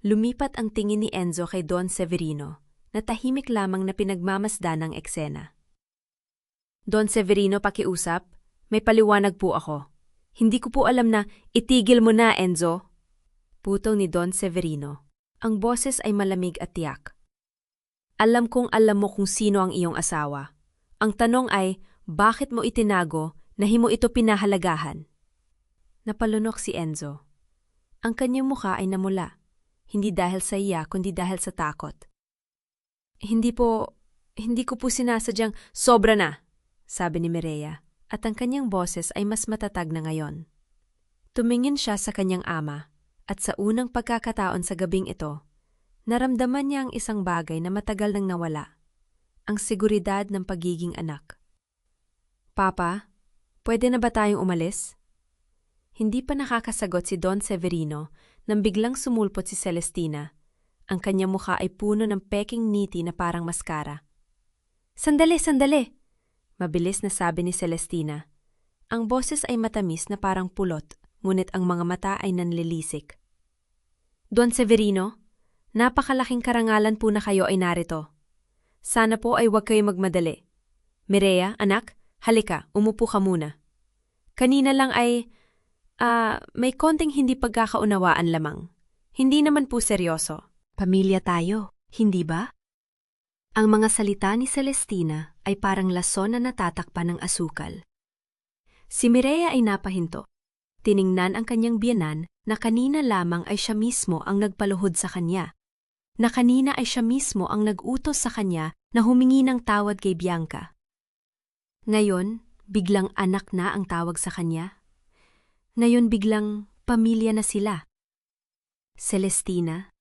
[SPEAKER 1] Lumipat ang tingin ni Enzo kay Don Severino, na tahimik lamang na pinagmamasdan ng eksena. Don Severino, pakiusap, may paliwanag po ako. Hindi ko po alam na itigil mo na, Enzo. Putol ni Don Severino. Ang boses ay malamig at tiyak. Alam kong alam mo kung sino ang iyong asawa. Ang tanong ay, bakit mo itinago na himo ito pinahalagahan? Napalunok si Enzo. Ang kanyang mukha ay namula. Hindi dahil sa iya, kundi dahil sa takot. Hindi ko po sinasadyang sobra na, sabi ni Mireya, at ang kanyang boses ay mas matatag na ngayon. Tumingin siya sa kanyang ama, at sa unang pagkakataon sa gabing ito, naramdaman niya ang isang bagay na matagal nang nawala, ang seguridad ng pagiging anak. Papa, pwede na ba tayong umalis? Hindi pa nakakasagot si Don Severino nang biglang sumulpot si Celestina. Ang kanyang mukha ay puno ng peking ngiti na parang maskara. Sandali, sandali! Mabilis na sabi ni Celestina. Ang boses ay matamis na parang pulot, ngunit ang mga mata ay nanlilisik. Don Severino, napakalaking karangalan po na kayo ay narito. Sana po ay huwag kayo magmadali. Mireya, anak, halika, umupo ka muna. Kanina lang ay, may konting hindi pagkakaunawaan lamang. Hindi naman po seryoso. Pamilya tayo, hindi ba? Ang mga salita ni Celestina ay parang lason na natatakpan ng asukal. Si Mireya ay napahinto. Tiningnan ang kanyang biyenan na kanina lamang ay siya mismo ang nagpaluhod sa kanya. Na kanina ay siya mismo ang nag-utos sa kanya na humingi ng tawad kay Bianca. Ngayon, biglang anak na ang tawag sa kanya. Ngayon biglang pamilya na sila. Celestina,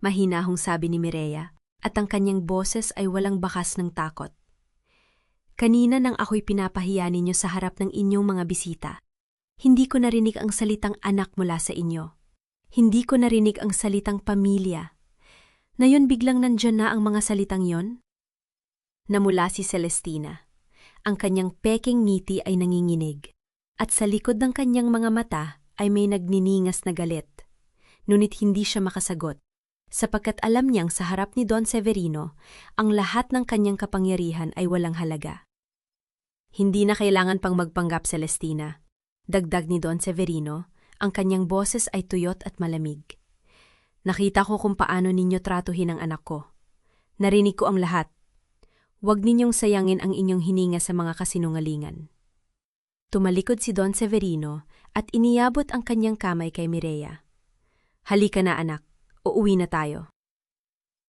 [SPEAKER 1] mahinahong sabi ni Mireya, at ang kanyang boses ay walang bakas ng takot. Kanina nang ako'y pinapahiya ninyo sa harap ng inyong mga bisita, hindi ko narinig ang salitang anak mula sa inyo. Hindi ko narinig ang salitang pamilya. Ngayon biglang nandyan na ang mga salitang yon? Namula si Celestina. Ang kanyang peking ngiti ay nanginginig, at sa likod ng kanyang mga mata ay may nagniningas na galit. Ngunit hindi siya makasagot, sapagkat alam niyang sa harap ni Don Severino, ang lahat ng kanyang kapangyarihan ay walang halaga. Hindi na kailangan pang magpanggap, Celestina. Dagdag ni Don Severino, ang kanyang boses ay tuyot at malamig. Nakita ko kung paano ninyo tratuhin ang anak ko. Narinig ko ang lahat. Huwag ninyong sayangin ang inyong hininga sa mga kasinungalingan. Tumalikod si Don Severino at iniyabot ang kanyang kamay kay Mireya. Halika na anak, uuwi na tayo.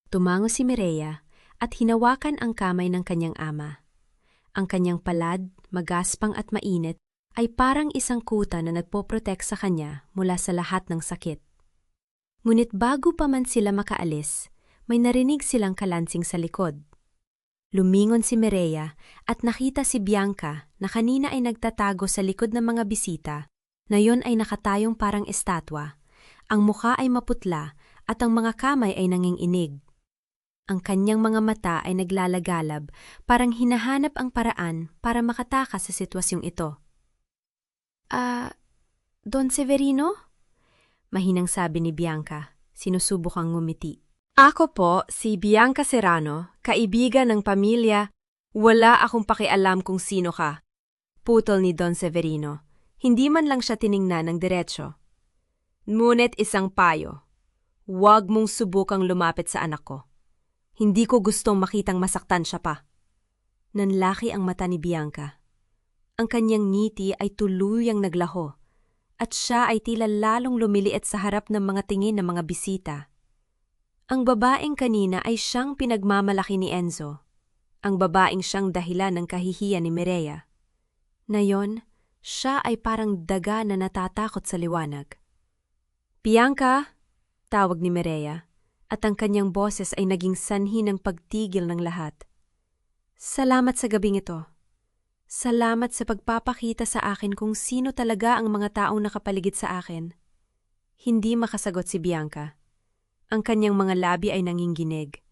[SPEAKER 1] Tumango si Mireya at hinawakan ang kamay ng kanyang ama. Ang kanyang palad, magaspang at mainit, ay parang isang kuta na nagpoprotek sa kanya mula sa lahat ng sakit. Ngunit bago pa man sila makaalis, may narinig silang kalansing sa likod. Lumingon si Mireya at nakita si Bianca na kanina ay nagtatago sa likod ng mga bisita, na yon ay nakatayong parang estatwa. Ang mukha ay maputla at ang mga kamay ay nanginginig. Ang kanyang mga mata ay naglalagalab, parang hinahanap ang paraan para makatakas sa sitwasyong ito. Don Severino? Mahinang sabi ni Bianca, sinusubukang ngumiti. Ako po, si Bianca Serrano, kaibigan ng pamilya. Wala akong pakialam kung sino ka. Putol ni Don Severino. Hindi man lang siya tiningnan ng diretsyo. Ngunit isang payo. Huwag mong subukang lumapit sa anak ko. Hindi ko gustong makitang masaktan siya pa. Nanlaki ang mata ni Bianca. Ang kanyang ngiti ay tuluyang naglaho, at siya ay tila lalong lumiliit sa harap ng mga tingin ng mga bisita. Ang babaeng kanina ay siyang pinagmamalaki ni Enzo. Ang babaeng siyang dahilan ng kahihiyan ni Mireya. Ngayon, siya ay parang daga na natatakot sa liwanag. Bianca! Tawag ni Mireya, at ang kanyang boses ay naging sanhi ng pagtigil ng lahat. Salamat sa gabing ito. Salamat sa pagpapakita sa akin kung sino talaga ang mga taong nakapaligid sa akin. Hindi makasagot si Bianca. Ang kanyang mga labi ay nanginginig,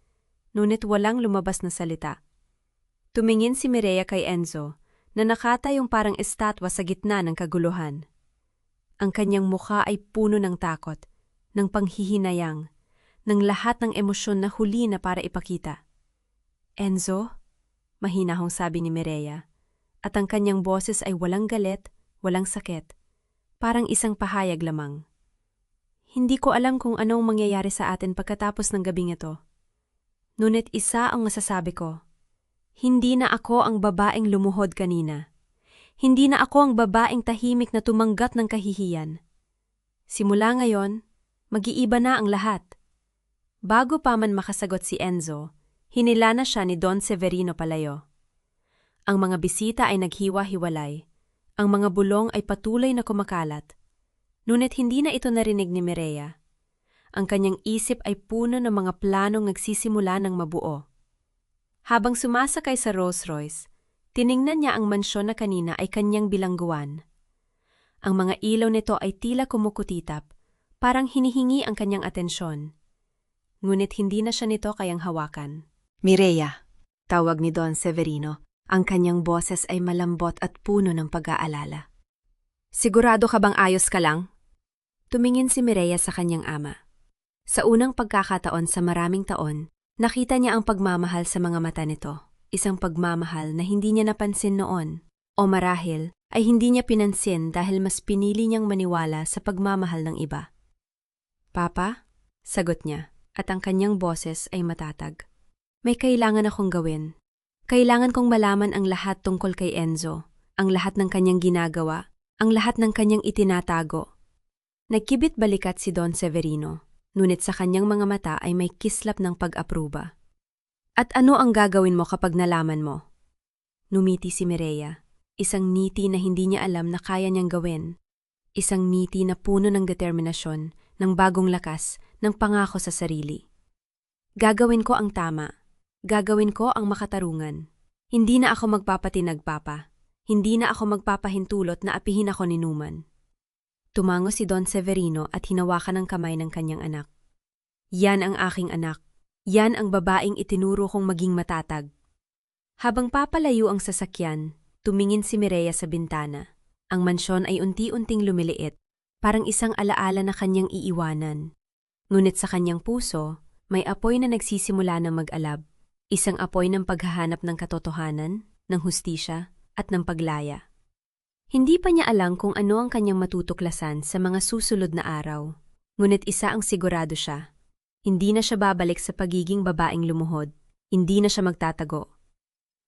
[SPEAKER 1] ngunit walang lumabas na salita. Tumingin si Mireya kay Enzo, na nakatayong parang estatwa sa gitna ng kaguluhan. Ang kanyang mukha ay puno ng takot, ng panghihinayang, ng lahat ng emosyon na huli na para ipakita. Enzo? Mahinahong sabi ni Mireya, at ang kanyang boses ay walang galit, walang sakit, parang isang pahayag lamang. Hindi ko alam kung anong mangyayari sa atin pagkatapos ng gabing ito. Ngunit isa ang masasabi ko. Hindi na ako ang babaeng lumuhod kanina. Hindi na ako ang babaeng tahimik na tumanggap ng kahihiyan. Simula ngayon, mag-iiba na ang lahat. Bago pa man makasagot si Enzo, hinila na siya ni Don Severino palayo. Ang mga bisita ay naghiwa-hiwalay. Ang mga bulong ay patuloy na kumakalat. Ngunit hindi na ito narinig ni Mireya. Ang kanyang isip ay puno ng mga planong nagsisimula ng mabuo. Habang sumasakay sa Rolls Royce, tiningnan niya ang mansyon na kanina ay kanyang bilangguan. Ang mga ilaw nito ay tila kumukutitap, parang hinihingi ang kanyang atensyon. Ngunit hindi na siya nito kayang hawakan. Mireya, tawag ni Don Severino. Ang kanyang boses ay malambot at puno ng pag-aalala. Sigurado ka bang ayos ka lang? Tumingin si Mireya sa kanyang ama. Sa unang pagkakataon sa maraming taon, nakita niya ang pagmamahal sa mga mata nito. Isang pagmamahal na hindi niya napansin noon. O marahil ay hindi niya pinansin dahil mas pinili niyang maniwala sa pagmamahal ng iba. Papa? Sagot niya, at ang kanyang boses ay matatag. May kailangan akong gawin. Kailangan kong malaman ang lahat tungkol kay Enzo, ang lahat ng kanyang ginagawa, ang lahat ng kanyang itinatago. Nagkibit balikat si Don Severino, ngunit sa kanyang mga mata ay may kislap ng pag-apruba. At ano ang gagawin mo kapag nalaman mo? Numiti si Mireya, isang ngiti na hindi niya alam na kaya niyang gawin. Isang ngiti na puno ng determinasyon, ng bagong lakas, ng pangako sa sarili. Gagawin ko ang tama. Gagawin ko ang makatarungan. Hindi na ako magpapatinag, Papa. Hindi na ako magpapahintulot na apihin ako ni Numan. Tumango si Don Severino at hinawakan ang kamay ng kanyang anak. Yan ang aking anak. Yan ang babaeng itinuro kong maging matatag. Habang papalayo ang sasakyan, tumingin si Mireya sa bintana. Ang mansyon ay unti-unting lumiliit, parang isang alaala na kanyang iiwanan. Ngunit sa kanyang puso, may apoy na nagsisimula ng mag-alab. Isang apoy ng paghahanap ng katotohanan, ng hustisya, at ng paglaya. Hindi pa niya alam kung ano ang kanyang matutuklasan sa mga susunod na araw. Ngunit isa ang sigurado siya. Hindi na siya babalik sa pagiging babaeng lumuhod. Hindi na siya magtatago.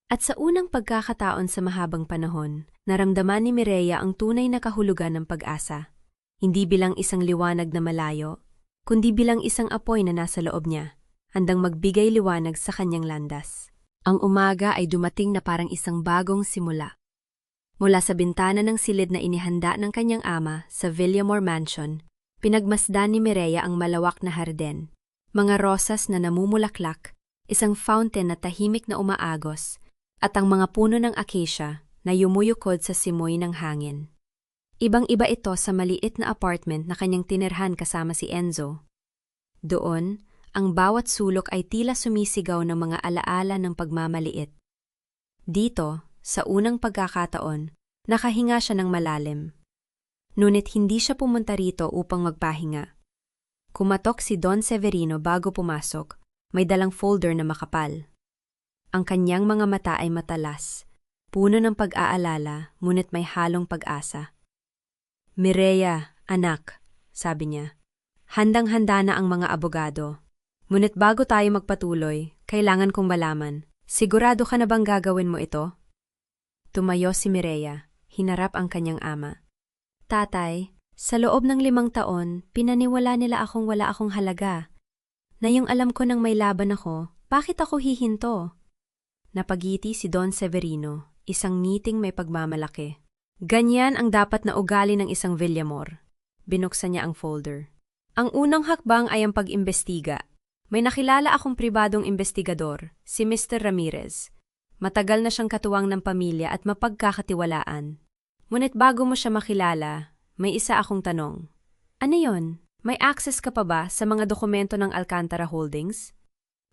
[SPEAKER 1] At sa unang pagkakataon sa mahabang panahon, naramdaman ni Mireya ang tunay na kahulugan ng pag-asa. Hindi bilang isang liwanag na malayo, kundi bilang isang apoy na nasa loob niya. Handang magbigay liwanag sa kanyang landas. Ang umaga ay dumating na parang isang bagong simula. Mula sa bintana ng silid na inihanda ng kanyang ama sa Villamor Mansion, pinagmasdan ni Mireya ang malawak na harden. Mga rosas na namumulaklak, isang fountain na tahimik na umaagos, at ang mga puno ng acacia na yumuyukod sa simoy ng hangin. Ibang-iba ito sa maliit na apartment na kanyang tinirhan kasama si Enzo. Doon, ang bawat sulok ay tila sumisigaw ng mga alaala ng pagmamaliit. Dito, sa unang pagkakataon, nakahinga siya ng malalim. Ngunit hindi siya pumunta rito upang magpahinga. Kumatok si Don Severino bago pumasok, may dalang folder na makapal. Ang kanyang mga mata ay matalas, puno ng pag-aalala, ngunit may halong pag-asa. Mireya, anak, sabi niya, handang-handa na ang mga abogado. Ngunit bago tayo magpatuloy, kailangan kong malaman, sigurado ka na bang gagawin mo ito? Tumayo si Mireya, hinarap ang kanyang ama. Tatay, sa loob ng 5 taon, pinaniwala nila akong wala akong halaga. Na yung alam ko nang may laban ako, bakit ako hihinto? Napagiti si Don Severino, isang ngiting may pagmamalaki. Ganyan ang dapat na ugali ng isang Villamor. Binuksan niya ang folder. Ang unang hakbang ay ang pag-imbestiga. May nakilala akong pribadong investigador, si Mr. Ramirez. Matagal na siyang katuwang ng pamilya at mapagkakatiwalaan. Ngunit bago mo siya makilala, may isa akong tanong. Ano yon? May access ka pa ba sa mga dokumento ng Alcantara Holdings?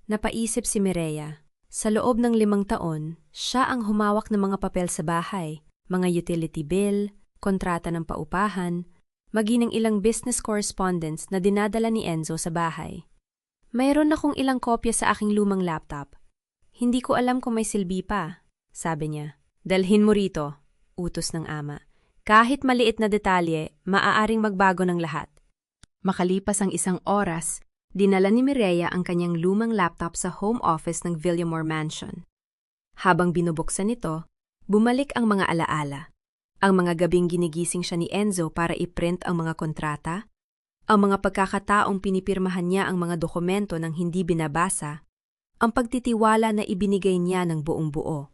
[SPEAKER 1] Napaisip si Mireya. Sa loob ng 5 taon, siya ang humawak ng mga papel sa bahay, mga utility bill, kontrata ng paupahan, maging ng ilang business correspondence na dinadala ni Enzo sa bahay. Mayroon akong ilang kopya sa aking lumang laptop. Hindi ko alam kung may silbi pa, sabi niya. Dalhin mo rito, utos ng ama. Kahit maliit na detalye, maaaring magbago ng lahat. Makalipas ang 1 oras, dinala ni Mireya ang kanyang lumang laptop sa home office ng Villamor Mansion. Habang binubuksan ito, bumalik ang mga alaala. Ang mga gabing ginigising siya ni Enzo para i-print ang mga kontrata, ang mga pagkakataong pinipirmahan niya ang mga dokumento nang hindi binabasa, ang pagtitiwala na ibinigay niya ng buong buo.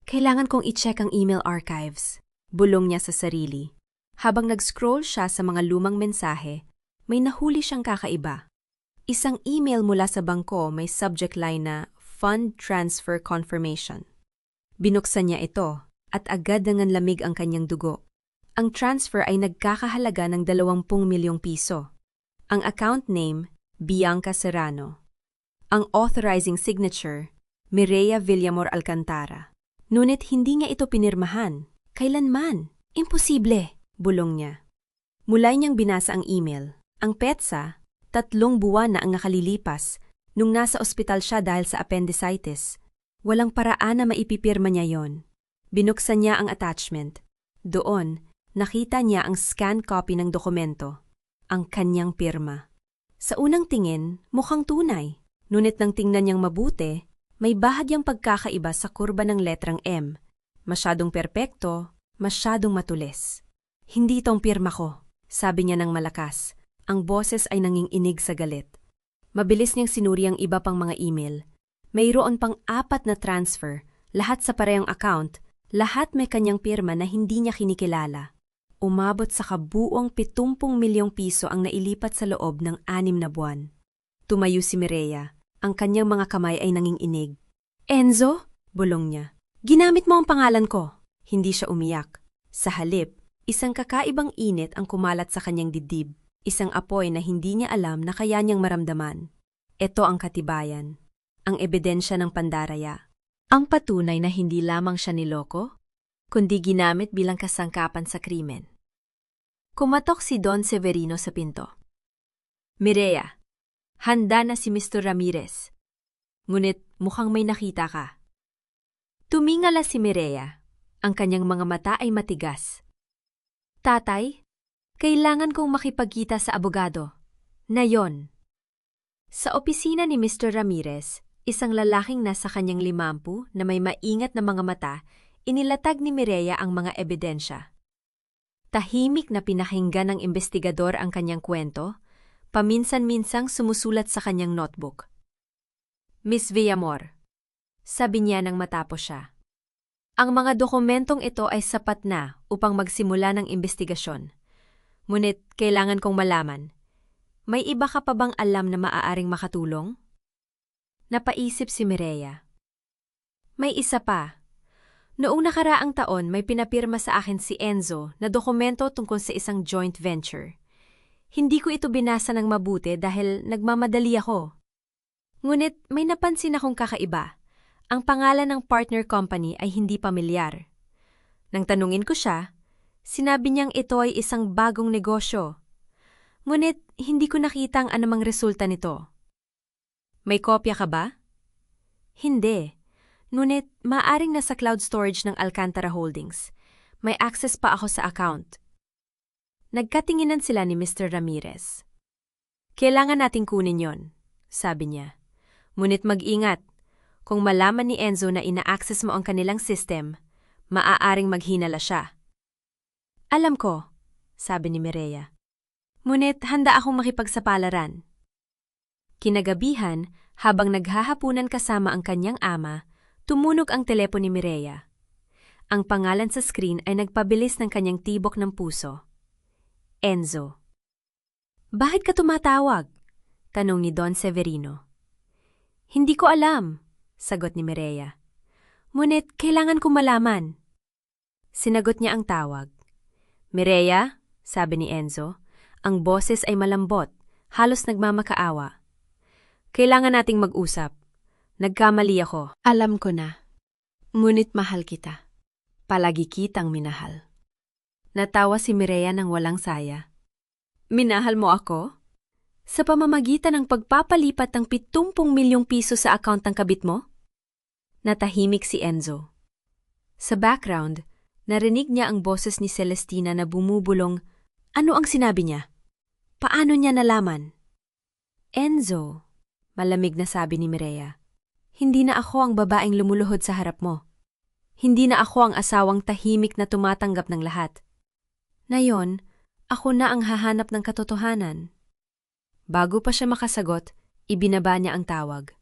[SPEAKER 1] Kailangan kong i-check ang email archives, bulong niya sa sarili. Habang nag-scroll siya sa mga lumang mensahe, may nahuli siyang kakaiba. Isang email mula sa bangko may subject line na Fund Transfer Confirmation. Binuksan niya ito at agad nanganlamig ang kanyang dugo. Ang transfer ay nagkakahalaga ng 20 milyong piso. Ang account name, Bianca Serrano. Ang authorizing signature, Mireya Villamor Alcantara. Ngunit hindi niya ito pinirmahan. Kailanman? Imposible, bulong niya. Mulay niyang binasa ang email. Ang petsa, 3 buwan na ang nakalilipas nung nasa ospital siya dahil sa appendicitis. Walang paraan na maipipirma niya yon. Binuksan niya ang attachment. Doon, nakita niya ang scan copy ng dokumento, ang kanyang pirma. Sa unang tingin, mukhang tunay. Ngunit nang tingnan niyang mabuti, may bahagyang pagkakaiba sa kurba ng letrang M. Masyadong perpekto, masyadong matulis. Hindi itong pirma ko, sabi niya ng malakas. Ang boses ay nanginginig sa galit. Mabilis niyang sinuri ang iba pang mga email. Mayroon pang 4 na transfer, lahat sa parehong account, lahat may kanyang pirma na hindi niya kinikilala. Umabot sa kabuuang 70 milyong piso ang nailipat sa loob ng 6 na buwan. Tumayo si Mireya. Ang kanyang mga kamay ay nanginginig. Enzo? Bulong niya. Ginamit mo ang pangalan ko. Hindi siya umiyak. Sa halip, isang kakaibang init ang kumalat sa kanyang dibdib. Isang apoy na hindi niya alam na kaya niyang maramdaman. Ito ang katibayan. Ang ebidensya ng pandaraya. Ang patunay na hindi lamang siya niloko, kundi ginamit bilang kasangkapan sa krimen. Kumatok si Don Severino sa pinto. Mireya, handa na si Mr. Ramirez. Ngunit mukhang may nakita ka. Tumingala si Mireya. Ang kanyang mga mata ay matigas. Tatay, kailangan kong makipagkita sa abogado. Na yon. Sa opisina ni Mr. Ramirez, isang lalaking nasa kanyang 50 na may maingat na mga mata, inilatag ni Mireya ang mga ebidensya. Tahimik na pinakinggan ng investigador ang kanyang kwento, paminsan-minsang sumusulat sa kanyang notebook. Miss Villamor, sabi niya nang matapos siya. Ang mga dokumentong ito ay sapat na upang magsimula ng investigasyon. Ngunit kailangan kong malaman, may iba ka pa bang alam na maaaring makatulong? Napaisip si Mireya. May isa pa. Noong nakaraang taon may pinapirma sa akin si Enzo na dokumento tungkol sa isang joint venture. Hindi ko ito binasa ng mabuti dahil nagmamadali ako. Ngunit may napansin akong kakaiba. Ang pangalan ng partner company ay hindi pamilyar. Nang tanungin ko siya, sinabi niyang ito ay isang bagong negosyo. Ngunit hindi ko nakita ang anumang resulta nito. May kopya ka ba? Hindi. Ngunit maaring nasa cloud storage ng Alcantara Holdings. May access pa ako sa account. Nagkatinginan sila ni Mr. Ramirez. Kailangan nating kunin yon, sabi niya. Ngunit mag-ingat, kung malaman ni Enzo na ina-access mo ang kanilang system, maaaring maghinala siya. Alam ko, sabi ni Mireya. Ngunit handa akong makipagsapalaran. Kinagabihan, habang naghahapunan kasama ang kanyang ama, tumunog ang telepono ni Mireya. Ang pangalan sa screen ay nagpabilis ng kanyang tibok ng puso. Enzo. Bakit ka tumatawag? Tanong ni Don Severino. Hindi ko alam, sagot ni Mireya. Ngunit kailangan kong malaman. Sinagot niya ang tawag. Mireya, sabi ni Enzo, ang boses ay malambot, halos nagmamakaawa. Kailangan nating mag-usap. Nagkamali ako. Alam ko na. Ngunit mahal kita. Palagi kitang minahal. Natawa si Mireya ng walang saya. Minahal mo ako? Sa pamamagitan ng pagpapalipat ng 70 milyong piso sa account ng kabit mo? Natahimik si Enzo. Sa background, narinig niya ang boses ni Celestina na bumubulong, ano ang sinabi niya? Paano niya nalaman? Enzo, malamig na sabi ni Mireya, hindi na ako ang babaeng lumuluhod sa harap mo. Hindi na ako ang asawang tahimik na tumatanggap ng lahat. Ngayon, ako na ang hahanap ng katotohanan. Bago pa siya makasagot, ibinaba niya ang tawag.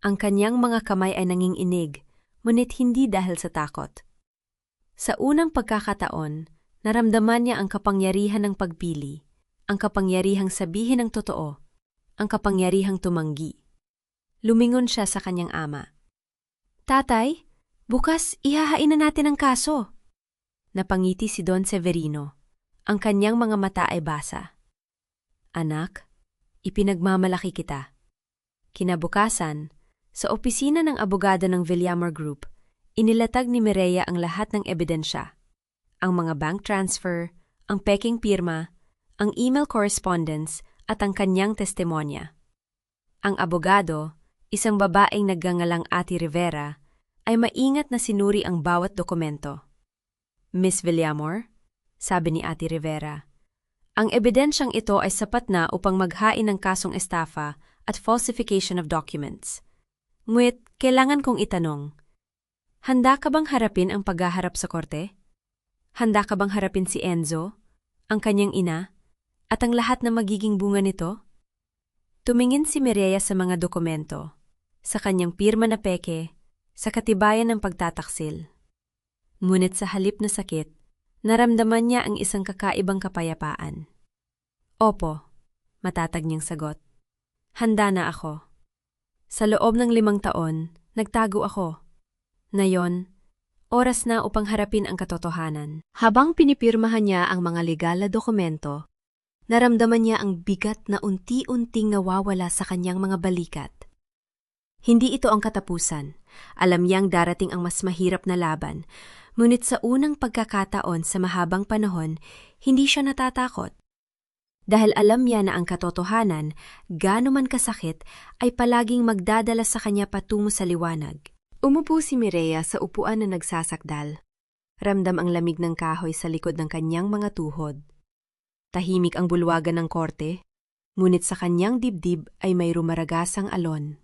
[SPEAKER 1] Ang kanyang mga kamay ay nanginginig, ngunit hindi dahil sa takot. Sa unang pagkakataon, naramdaman niya ang kapangyarihan ng pagpili, ang kapangyarihang sabihin ang totoo, ang kapangyarihang tumanggi. Lumingon siya sa kanyang ama. Tatay, bukas ihahain na natin ang kaso. Napangiti si Don Severino. Ang kanyang mga mata ay basa. Anak, ipinagmamalaki kita. Kinabukasan, sa opisina ng abogado ng Villamor Group, inilatag ni Mireya ang lahat ng ebidensya. Ang mga bank transfer, ang peking pirma, ang email correspondence at ang kanyang testimonya. Ang abogado, isang babaeng nagngangalang Ate Rivera, ay maingat na sinuri ang bawat dokumento. Miss Villamor, sabi ni Ate Rivera, ang ebidensyang ito ay sapat na upang maghain ng kasong estafa at falsification of documents. Ngunit, kailangan kong itanong, handa ka bang harapin ang paghaharap sa korte? Handa ka bang harapin si Enzo, ang kanyang ina, at ang lahat na magiging bunga nito? Tumingin si Mireya sa mga dokumento, sa kanyang pirma na peke, sa katibayan ng pagtataksil. Ngunit sa halip na sakit, naramdaman niya ang isang kakaibang kapayapaan. Opo, matatag niyang sagot. Handa na ako. Sa loob ng 5 taon, nagtago ako. Ngayon, oras na upang harapin ang katotohanan. Habang pinipirmahan niya ang mga legal na dokumento, naramdaman niya ang bigat na unti-unting nawawala sa kanyang mga balikat. Hindi ito ang katapusan. Alam niyang darating ang mas mahirap na laban, ngunit sa unang pagkakataon sa mahabang panahon, hindi siya natatakot. Dahil alam niya na ang katotohanan, gaano man kasakit, ay palaging magdadala sa kanya patungo sa liwanag. Umupo si Mireya sa upuan na nagsasakdal. Ramdam ang lamig ng kahoy sa likod ng kanyang mga tuhod. Tahimik ang bulwagan ng korte, ngunit sa kanyang dibdib ay may rumaragasang alon.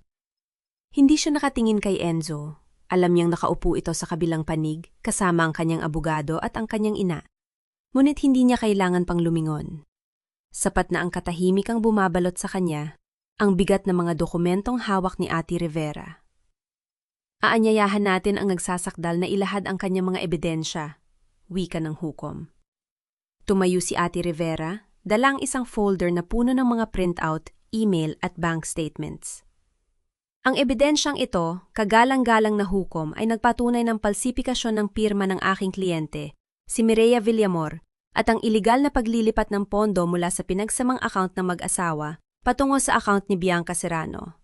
[SPEAKER 1] Hindi siya nakatingin kay Enzo. Alam niyang nakaupo ito sa kabilang panig, kasama ang kanyang abogado at ang kanyang ina. Ngunit hindi niya kailangan pang lumingon. Sapat na ang katahimikang bumabalot sa kanya, ang bigat ng mga dokumentong hawak ni Ate Rivera. Aanyayahan natin ang nagsasakdal na ilahad ang kanyang mga ebidensya, wika ng hukom. Tumayo si Ate Rivera, dalang isang folder na puno ng mga printout, email at bank statements. Ang ebidensyang ito, kagalang-galang na hukom, ay nagpatunay ng palsipikasyon ng pirma ng aking kliyente, si Mireya Villamor, at ang iligal na paglilipat ng pondo mula sa pinagsamang account ng mag-asawa patungo sa account ni Bianca Serrano.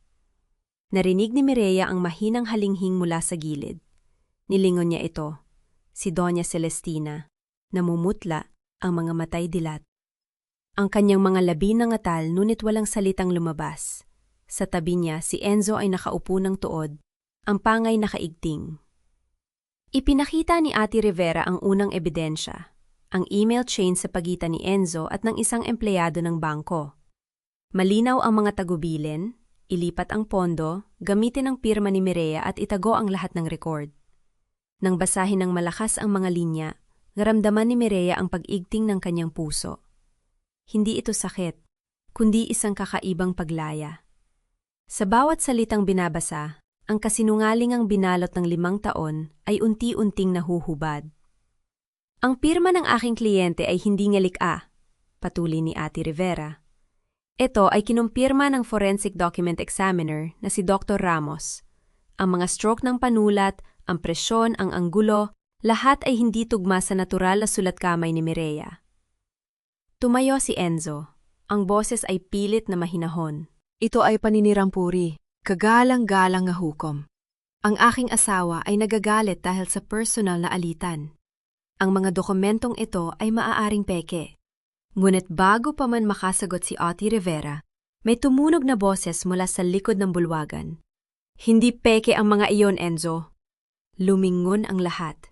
[SPEAKER 1] Narinig ni Mireya ang mahinang halinghing mula sa gilid. Nilingon niya ito, si Doña Celestina, namumutla, ang mga matay dilat. Ang kanyang mga labi nangatal ngunit walang salitang lumabas. Sa tabi niya, si Enzo ay nakaupo ng tuod, ang pangay nakaigting. Ipinakita ni Ate Rivera ang unang ebidensya, ang email chain sa pagitan ni Enzo at ng isang empleyado ng bangko. Malinaw ang mga tagubilin, ilipat ang pondo, gamitin ang pirma ni Mireya at itago ang lahat ng record. Nang basahin ng malakas ang mga linya, naramdaman ni Mireya ang pag-igting ng kanyang puso. Hindi ito sakit, kundi isang kakaibang paglaya. Sa bawat salitang binabasa, ang kasinungalingang binalot ng 5 taon ay unti-unting nahuhubad. Ang pirma ng aking kliyente ay hindi niya likha, patuloy ni Ate Rivera. Ito ay kinumpirma ng forensic document examiner na si Dr. Ramos. Ang mga stroke ng panulat, ang presyon, ang anggulo, lahat ay hindi tugma sa natural na sulat kamay ni Mireya. Tumayo si Enzo. Ang boses ay pilit na mahinahon.
[SPEAKER 2] Ito ay paninirang puri, kagalang-galang nga hukom. Ang aking asawa ay nagagalit dahil sa personal na alitan. Ang mga dokumentong ito ay maaaring peke. Ngunit bago pa man makasagot si Ate Rivera, may tumunog na boses mula sa likod ng bulwagan. Hindi peke ang mga iyon, Enzo. Lumingon ang lahat.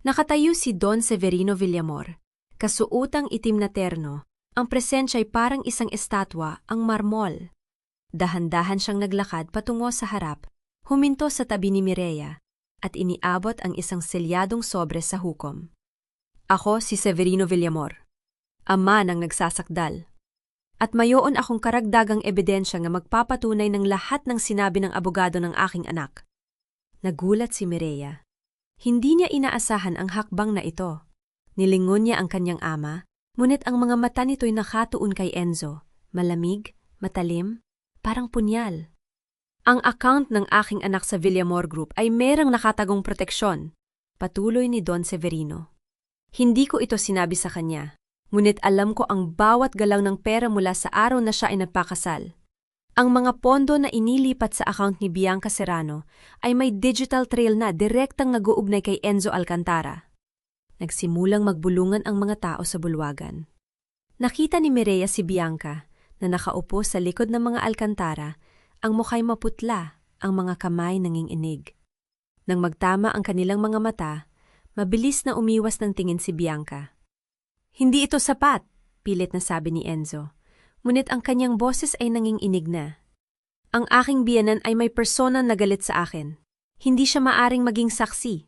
[SPEAKER 2] Nakatayo si Don Severino Villamor. Kasuotang itim na terno, ang presensya ay parang isang estatwa, ang marmol. Dahan-dahan siyang naglakad patungo sa harap, huminto sa tabi ni Mireya, at iniabot ang isang selyadong sobre sa hukom. Ako si Severino Villamor, ama ng nagsasakdal. At mayoon akong karagdagang ebidensya nga magpapatunay ng lahat ng sinabi ng abogado ng aking anak. Nagulat si Mireya. Hindi niya inaasahan ang hakbang na ito. Nilingon niya ang kanyang ama, ngunit ang mga mata nito'y nakatuon kay Enzo, malamig, matalim, parang punyal. Ang account ng aking anak sa Villamor Group ay merang nakatagong proteksyon, patuloy ni Don Severino. Hindi ko ito sinabi sa kanya, ngunit alam ko ang bawat galaw ng pera mula sa araw na siya ay nagpakasal. Ang mga pondo na inilipat sa account ni Bianca Serrano ay may digital trail na direktang nag-uugnay kay Enzo Alcantara. Nagsimulang magbulungan ang mga tao sa bulwagan. Nakita ni Mireya si Bianca na nakaupo sa likod ng mga Alcantara, ang mukha'y maputla, ang mga kamay nanginginig. Nang magtama ang kanilang mga mata, mabilis na umiwas ng tingin si Bianca. Hindi ito sapat, pilit na sabi ni Enzo. Ngunit ang kanyang boses ay nanginginig na. Ang aking biyanan ay may persona na galit sa akin. Hindi siya maaring maging saksi.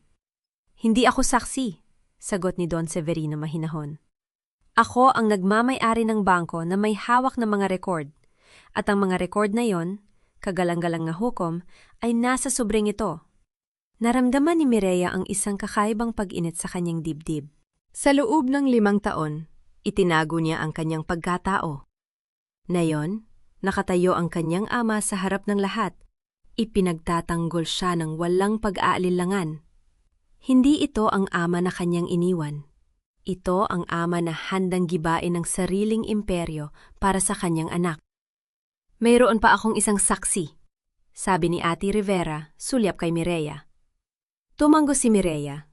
[SPEAKER 2] Hindi ako saksi, sagot ni Don Severino mahinahon. Ako ang nagmamay-ari ng bangko na may hawak na mga record. At ang mga record na yon, kagalang-galang na hukom, ay nasa sobreng ito. Naramdaman ni Mireya ang isang kakaibang pag-init sa kanyang dibdib. Sa loob ng 5 taon, itinago niya ang kanyang pagkatao. Ngayon, nakatayo ang kanyang ama sa harap ng lahat. Ipinagtatanggol siya ng walang pag-aalinlangan. Hindi ito ang ama na kanyang iniwan. Ito ang ama na handang gibain ng sariling imperyo para sa kanyang anak. Mayroon pa akong isang saksi, sabi ni Ate Rivera, sulyap kay Mireya. Tumanggo si Mireya.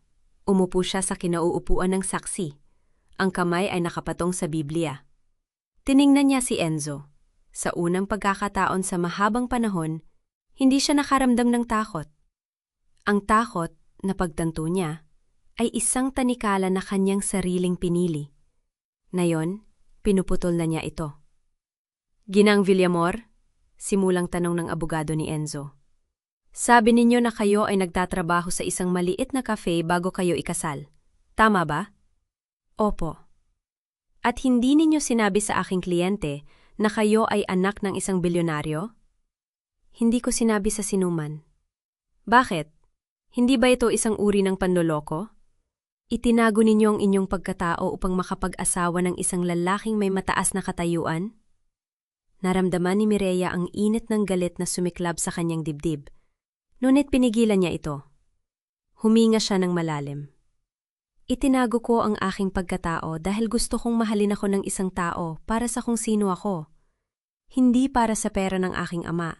[SPEAKER 2] Umupo siya sa kinauupuan ng saksi. Ang kamay ay nakapatong sa Biblia. Tiningnan niya si Enzo. Sa unang pagkakataon sa mahabang panahon, hindi siya nakaramdam ng takot. Ang takot, na pagtanto niya, ay isang tanikala na kanyang sariling pinili. Ngayon, pinuputol na niya ito. Ginang Villamor, simulang tanong ng abogado ni Enzo. Sabi ninyo na kayo ay nagtatrabaho sa isang maliit na cafe bago kayo ikasal. Tama ba? Opo. At hindi ninyo sinabi sa aking kliyente na kayo ay anak ng isang bilyonaryo? Hindi ko sinabi sa sinuman. Bakit? Hindi ba ito isang uri ng panloloko? Itinago ninyo ang inyong pagkatao upang makapag-asawa ng isang lalaking may mataas na katayuan? Naramdaman ni Mireya ang init ng galit na sumiklab sa kanyang dibdib. Ngunit pinigilan niya ito. Huminga siya ng malalim. Itinago ko ang aking pagkatao dahil gusto kong mahalin ako ng isang tao para sa kung sino ako. Hindi para sa pera ng aking ama.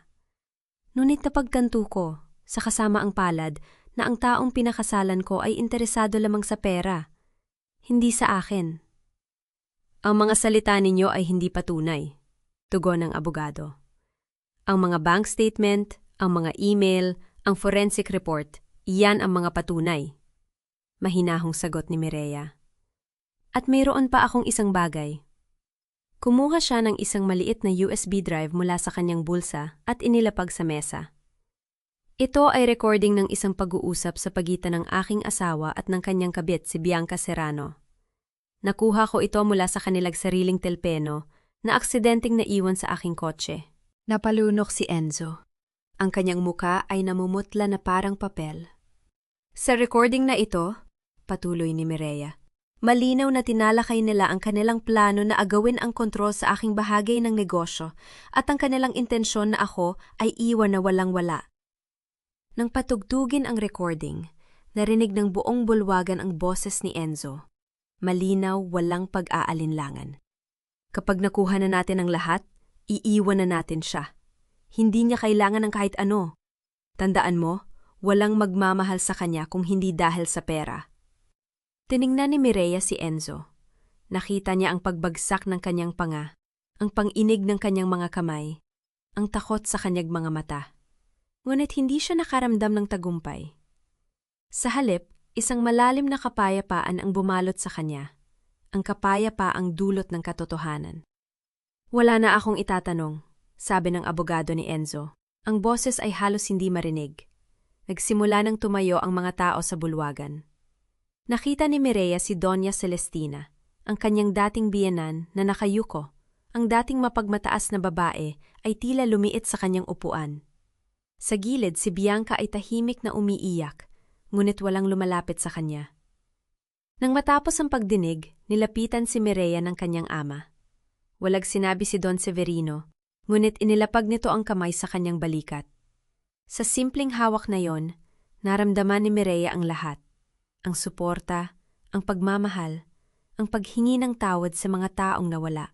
[SPEAKER 2] Ngunit napagtanto ko, sa kasama ang palad, na ang taong pinakasalan ko ay interesado lamang sa pera, hindi sa akin. Ang mga salita ninyo ay hindi patunay, tugon ng abogado. Ang mga bank statement, ang mga email, ang forensic report, iyan ang mga patunay. Mahinahong sagot ni Mireya. At mayroon pa akong isang bagay. Kumuha siya ng isang maliit na USB drive mula sa kanyang bulsa at inilapag sa mesa. Ito ay recording ng isang pag-uusap sa pagitan ng aking asawa at ng kanyang kabit si Bianca Serrano. Nakuha ko ito mula sa kanilang sariling telpeno na aksidenteng naiwan sa aking kotse. Napalunok si Enzo. Ang kanyang muka ay namumutla na parang papel. Sa recording na ito, patuloy ni Mireya, malinaw na tinalakay nila ang kanilang plano na agawin ang kontrol sa aking bahagi ng negosyo at ang kanilang intensyon na ako ay iwan na walang-wala.
[SPEAKER 1] Nang patugtugin ang recording, narinig ng buong bulwagan ang boses ni Enzo. Malinaw, walang pag-aalinlangan. Kapag nakuha na natin ang lahat, iiwan na natin siya. Hindi niya kailangan ng kahit ano. Tandaan mo, walang magmamahal sa kanya kung hindi dahil sa pera. Tiningnan ni Mireya si Enzo. Nakita niya ang pagbagsak ng kanyang panga, ang panginig ng kanyang mga kamay, ang takot sa kanyang mga mata. Ngunit hindi siya nakaramdam ng tagumpay. Sa halip, isang malalim na kapayapaan ang bumalot sa kanya. Ang kapayapaang dulot ng katotohanan. Wala na akong itatanong, sabi ng abogado ni Enzo. Ang boses ay halos hindi marinig. Nagsimula nang tumayo ang mga tao sa bulwagan. Nakita ni Mireya si Doña Celestina, ang kanyang dating biyenan na nakayuko. Ang dating mapagmataas na babae ay tila lumiit sa kanyang upuan. Sa gilid si Bianca ay tahimik na umiiyak, ngunit walang lumalapit sa kanya. Nang matapos ang pagdinig, nilapitan si Mireya ng kanyang ama. Walang sinabi si Don Severino, ngunit inilapag nito ang kamay sa kanyang balikat. Sa simpleng hawak na yon, naramdaman ni Mireya ang lahat. Ang suporta, ang pagmamahal, ang paghingi ng tawad sa mga taong nawala.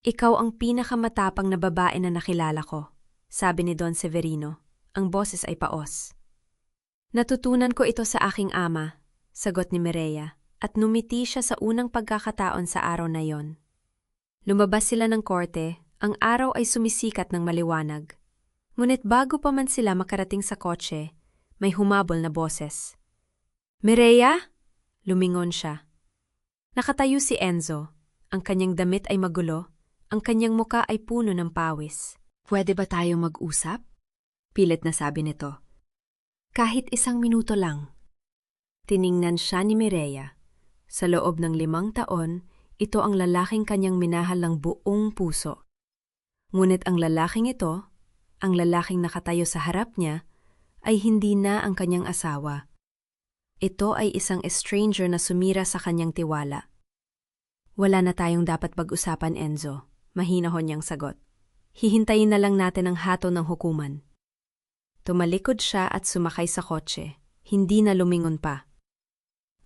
[SPEAKER 1] Ikaw ang pinakamatapang na babae na nakilala ko, sabi ni Don Severino. Ang boses ay paos. Natutunan ko ito sa aking ama, sagot ni Mireya, at numiti siya sa unang pagkakataon sa araw na yon. Lumabas sila ng korte, ang araw ay sumisikat ng maliwanag. Ngunit bago pa man sila makarating sa kotse, may humabol na boses. Mireya? Lumingon siya. Nakatayo si Enzo. Ang kanyang damit ay magulo, ang kanyang muka ay puno ng pawis. Pwede ba tayo mag-usap? Pilit na sabi nito. Kahit 1 minuto lang. Tiningnan siya ni Mireya. Sa loob ng 5 taon, ito ang lalaking kanyang minahal ng buong puso. Ngunit ang lalaking ito, ang lalaking nakatayo sa harap niya, ay hindi na ang kanyang asawa. Ito ay isang stranger na sumira sa kanyang tiwala. Wala na tayong dapat pag-usapan, Enzo. Mahinahon niyang sagot. Hihintayin na lang natin ang hatol ng hukuman. Tumalikod siya at sumakay sa kotse. Hindi na lumingon pa.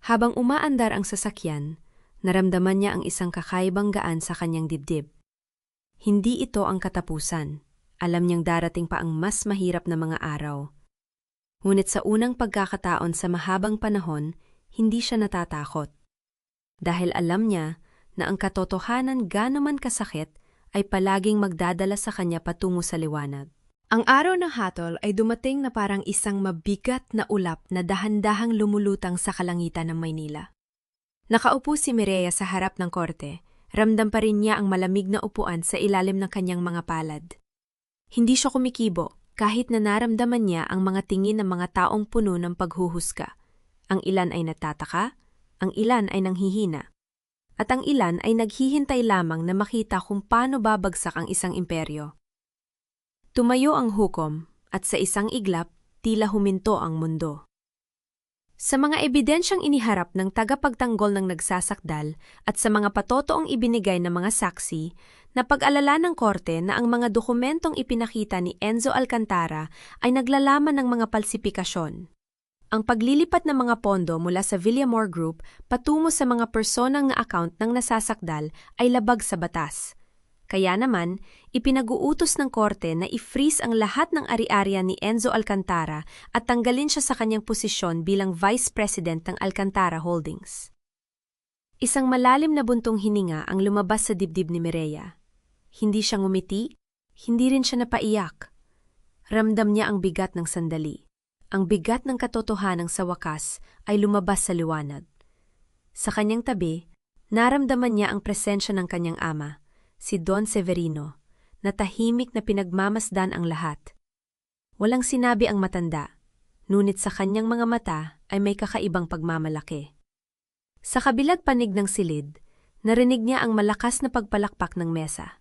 [SPEAKER 1] Habang umaandar ang sasakyan, naramdaman niya ang isang kakaibang gaan sa kanyang dibdib. Hindi ito ang katapusan. Alam niyang darating pa ang mas mahirap na mga araw. Ngunit sa unang pagkakataon sa mahabang panahon, hindi siya natatakot. Dahil alam niya na ang katotohanan gaano man kasakit ay palaging magdadala sa kanya patungo sa liwanag. Ang araw ng hatol ay dumating na parang isang mabigat na ulap na dahan-dahang lumulutang sa kalangitan ng Maynila. Nakaupo si Mireya sa harap ng korte, ramdam pa rin niya ang malamig na upuan sa ilalim ng kanyang mga palad. Hindi siya kumikibo kahit na naramdaman niya ang mga tingin ng mga taong puno ng paghuhusga. Ang ilan ay natataka, ang ilan ay nanghihina, at ang ilan ay naghihintay lamang na makita kung paano babagsak ang isang imperyo. Tumayo ang hukom at sa isang iglap, tila huminto ang mundo. Sa mga ebidensyang iniharap ng tagapagtanggol ng nagsasakdal at sa mga patotoong ibinigay ng mga saksi, napag-alala ng korte na ang mga dokumentong ipinakita ni Enzo Alcantara ay naglalaman ng mga palsipikasyon. Ang paglilipat ng mga pondo mula sa Villamor Group patungo sa mga personang na account ng nasasakdal ay labag sa batas. Kaya naman, ipinag-uutos ng korte na i-freeze ang lahat ng ari-arian ni Enzo Alcantara at tanggalin siya sa kanyang posisyon bilang Vice President ng Alcantara Holdings. Isang malalim na buntong hininga ang lumabas sa dibdib ni Mireya. Hindi siya ngumiti, hindi rin siya napaiyak. Ramdam niya ang bigat ng sandali. Ang bigat ng katotohanan sa wakas ay lumabas sa liwanag. Sa kanyang tabi, naramdaman niya ang presensya ng kanyang ama, si Don Severino, na tahimik na pinagmamasdan ang lahat. Walang sinabi ang matanda, ngunit sa kanyang mga mata ay may kakaibang pagmamalaki. Sa kabilag panig ng silid, narinig niya ang malakas na pagpalakpak ng mesa.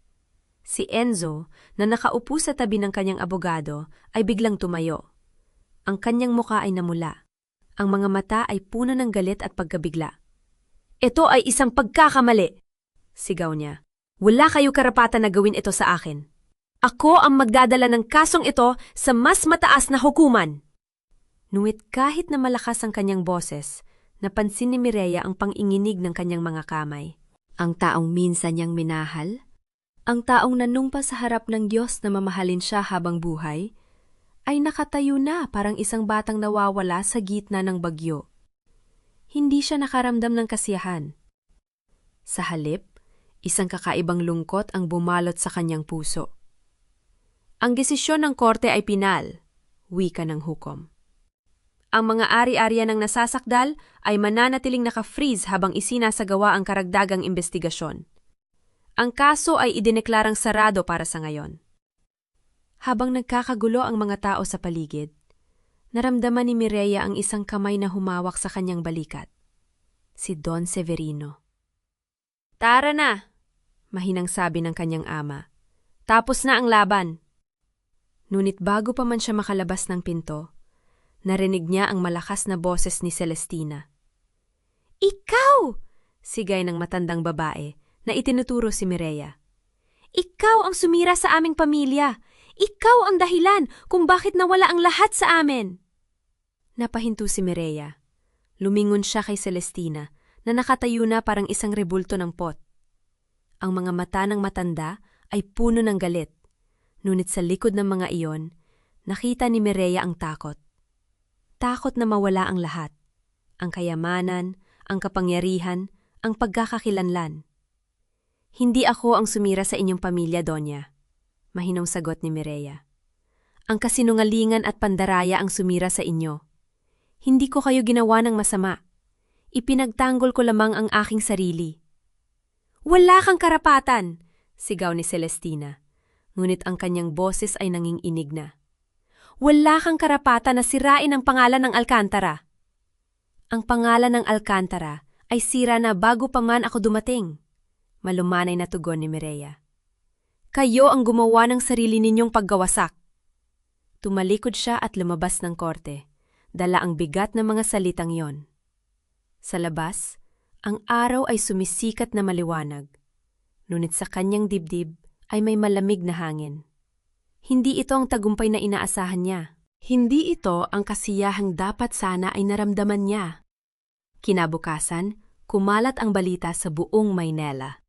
[SPEAKER 1] Si Enzo, na nakaupo sa tabi ng kanyang abogado, ay biglang tumayo. Ang kanyang muka ay namula. Ang mga mata ay puno ng galit at pagkabigla. "Ito ay isang pagkakamali!" sigaw niya. "Wala kayo karapatan na gawin ito sa akin. Ako ang magdadala ng kasong ito sa mas mataas na hukuman." Nuwit kahit na malakas ang kanyang boses, napansin ni Mireya ang panginginig ng kanyang mga kamay. Ang taong minsan niyang minahal? Ang taong nanumpa sa harap ng Diyos na mamahalin siya habang buhay? Ay nakatayo na parang isang batang nawawala sa gitna ng bagyo. Hindi siya nakaramdam ng kasiyahan. Sa halip, isang kakaibang lungkot ang bumalot sa kanyang puso. Ang desisyon ng korte ay pinal, wika ng hukom. Ang mga ari-ariya ng nasasakdal ay mananatiling naka-freeze habang isinasagawa ang karagdagang investigasyon. Ang kaso ay idineklarang sarado para sa ngayon. Habang nagkakagulo ang mga tao sa paligid, naramdaman ni Mireya ang isang kamay na humawak sa kanyang balikat. Si Don Severino. "Tara na!" mahinang sabi ng kanyang ama. "Tapos na ang laban." Ngunit bago pa man siya makalabas ng pinto, narinig niya ang malakas na boses ni Celestina. "Ikaw!" sigay ng matandang babae na itinuturo si Mireya. "Ikaw ang sumira sa aming pamilya! Ikaw ang dahilan kung bakit nawala ang lahat sa amin!" Napahinto si Mireya. Lumingon siya kay Celestina na nakatayo na parang isang rebulto ng pot. Ang mga mata ng matanda ay puno ng galit. Ngunit sa likod ng mga iyon, nakita ni Mireya ang takot. Takot na mawala ang lahat. Ang kayamanan, ang kapangyarihan, ang pagkakakilanlan. "Hindi ako ang sumira sa inyong pamilya, Donya," mahinong sagot ni Mireya. "Ang kasinungalingan at pandaraya ang sumira sa inyo. Hindi ko kayo ginawa ng masama. Ipinagtanggol ko lamang ang aking sarili." "Wala kang karapatan!" sigaw ni Celestina. Ngunit ang kanyang boses ay nanginginig na. "Wala kang karapatan na sirain ang pangalan ng Alcantara." "Ang pangalan ng Alcantara ay sira na bago pa man ako dumating," malumanay na tugon ni Mireya. "Kayo ang gumawa ng sarili ninyong paggawasak." Tumalikod siya at lumabas ng korte. Dala ang bigat ng mga salitang yon. Sa labas, ang araw ay sumisikat na maliwanag. Ngunit sa kanyang dibdib ay may malamig na hangin. Hindi ito ang tagumpay na inaasahan niya. Hindi ito ang kasiyahang dapat sana ay naramdaman niya. Kinabukasan, kumalat ang balita sa buong Maynila.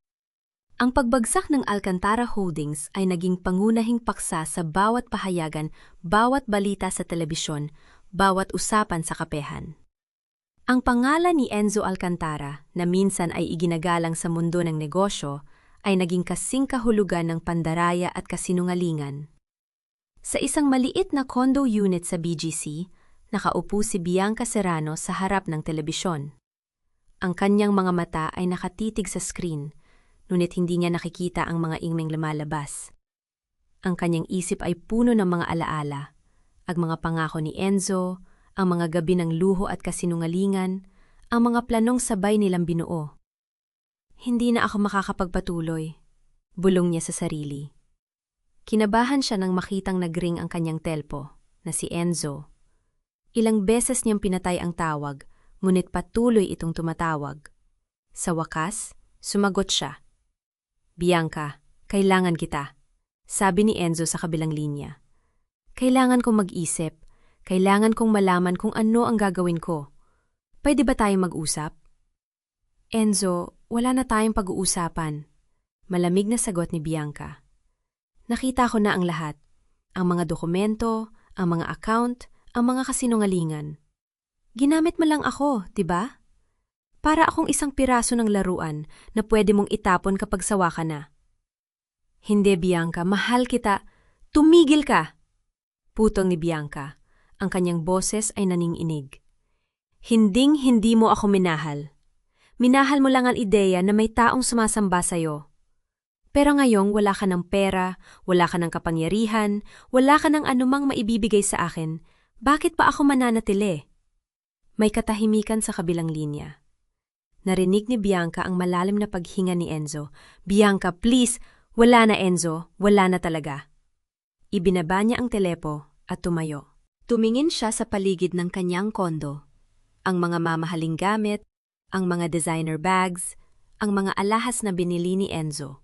[SPEAKER 1] Ang pagbagsak ng Alcantara Holdings ay naging pangunahing paksa sa bawat pahayagan, bawat balita sa telebisyon, bawat usapan sa kapehan. Ang pangalan ni Enzo Alcantara, na minsan ay iginagalang sa mundo ng negosyo, ay naging kasing kahulugan ng pandaraya at kasinungalingan. Sa isang maliit na condo unit sa BGC, nakaupo si Bianca Serrano sa harap ng telebisyon. Ang kanyang mga mata ay nakatitig sa screen, ngunit hindi niya nakikita ang mga ingning lumalabas. Ang kanyang isip ay puno ng mga alaala, ang mga pangako ni Enzo, ang mga gabi ng luho at kasinungalingan, ang mga planong sabay nilang binuo. "Hindi na ako makakapagpatuloy," bulong niya sa sarili. Kinabahan siya nang makitang nagring ang kanyang telpo, na si Enzo. Ilang beses niyang pinatay ang tawag, ngunit patuloy itong tumatawag. Sa wakas, sumagot siya. "Bianca, kailangan kita," sabi ni Enzo sa kabilang linya. "Kailangan kong mag-isip. Kailangan kong malaman kung ano ang gagawin ko. Pwede ba tayong mag-usap?" "Enzo, wala na tayong pag-uusapan," malamig na sagot ni Bianca. "Nakita ko na ang lahat. Ang mga dokumento, ang mga account, ang mga kasinungalingan. Ginamit mo lang ako, di ba? Para akong isang piraso ng laruan na pwede mong itapon kapag sawa ka na." "Hindi, Bianca, mahal kita. Tumigil ka!" Putong ni Bianca. Ang kanyang boses ay naninginig. "Hinding-hindi mo ako minahal. Minahal mo lang ang ideya na may taong sumasamba sa'yo. Pero ngayong wala ka ng pera, wala ka ng kapangyarihan, wala ka ng anumang maibibigay sa akin, bakit pa ako mananatili?" May katahimikan sa kabilang linya. Narinig ni Bianca ang malalim na paghinga ni Enzo. "Bianca, please! Wala na, Enzo. Wala na talaga." Ibinaba niya ang telepo at tumayo. Tumingin siya sa paligid ng kanyang kondo. Ang mga mamahaling gamit, ang mga designer bags, ang mga alahas na binili ni Enzo.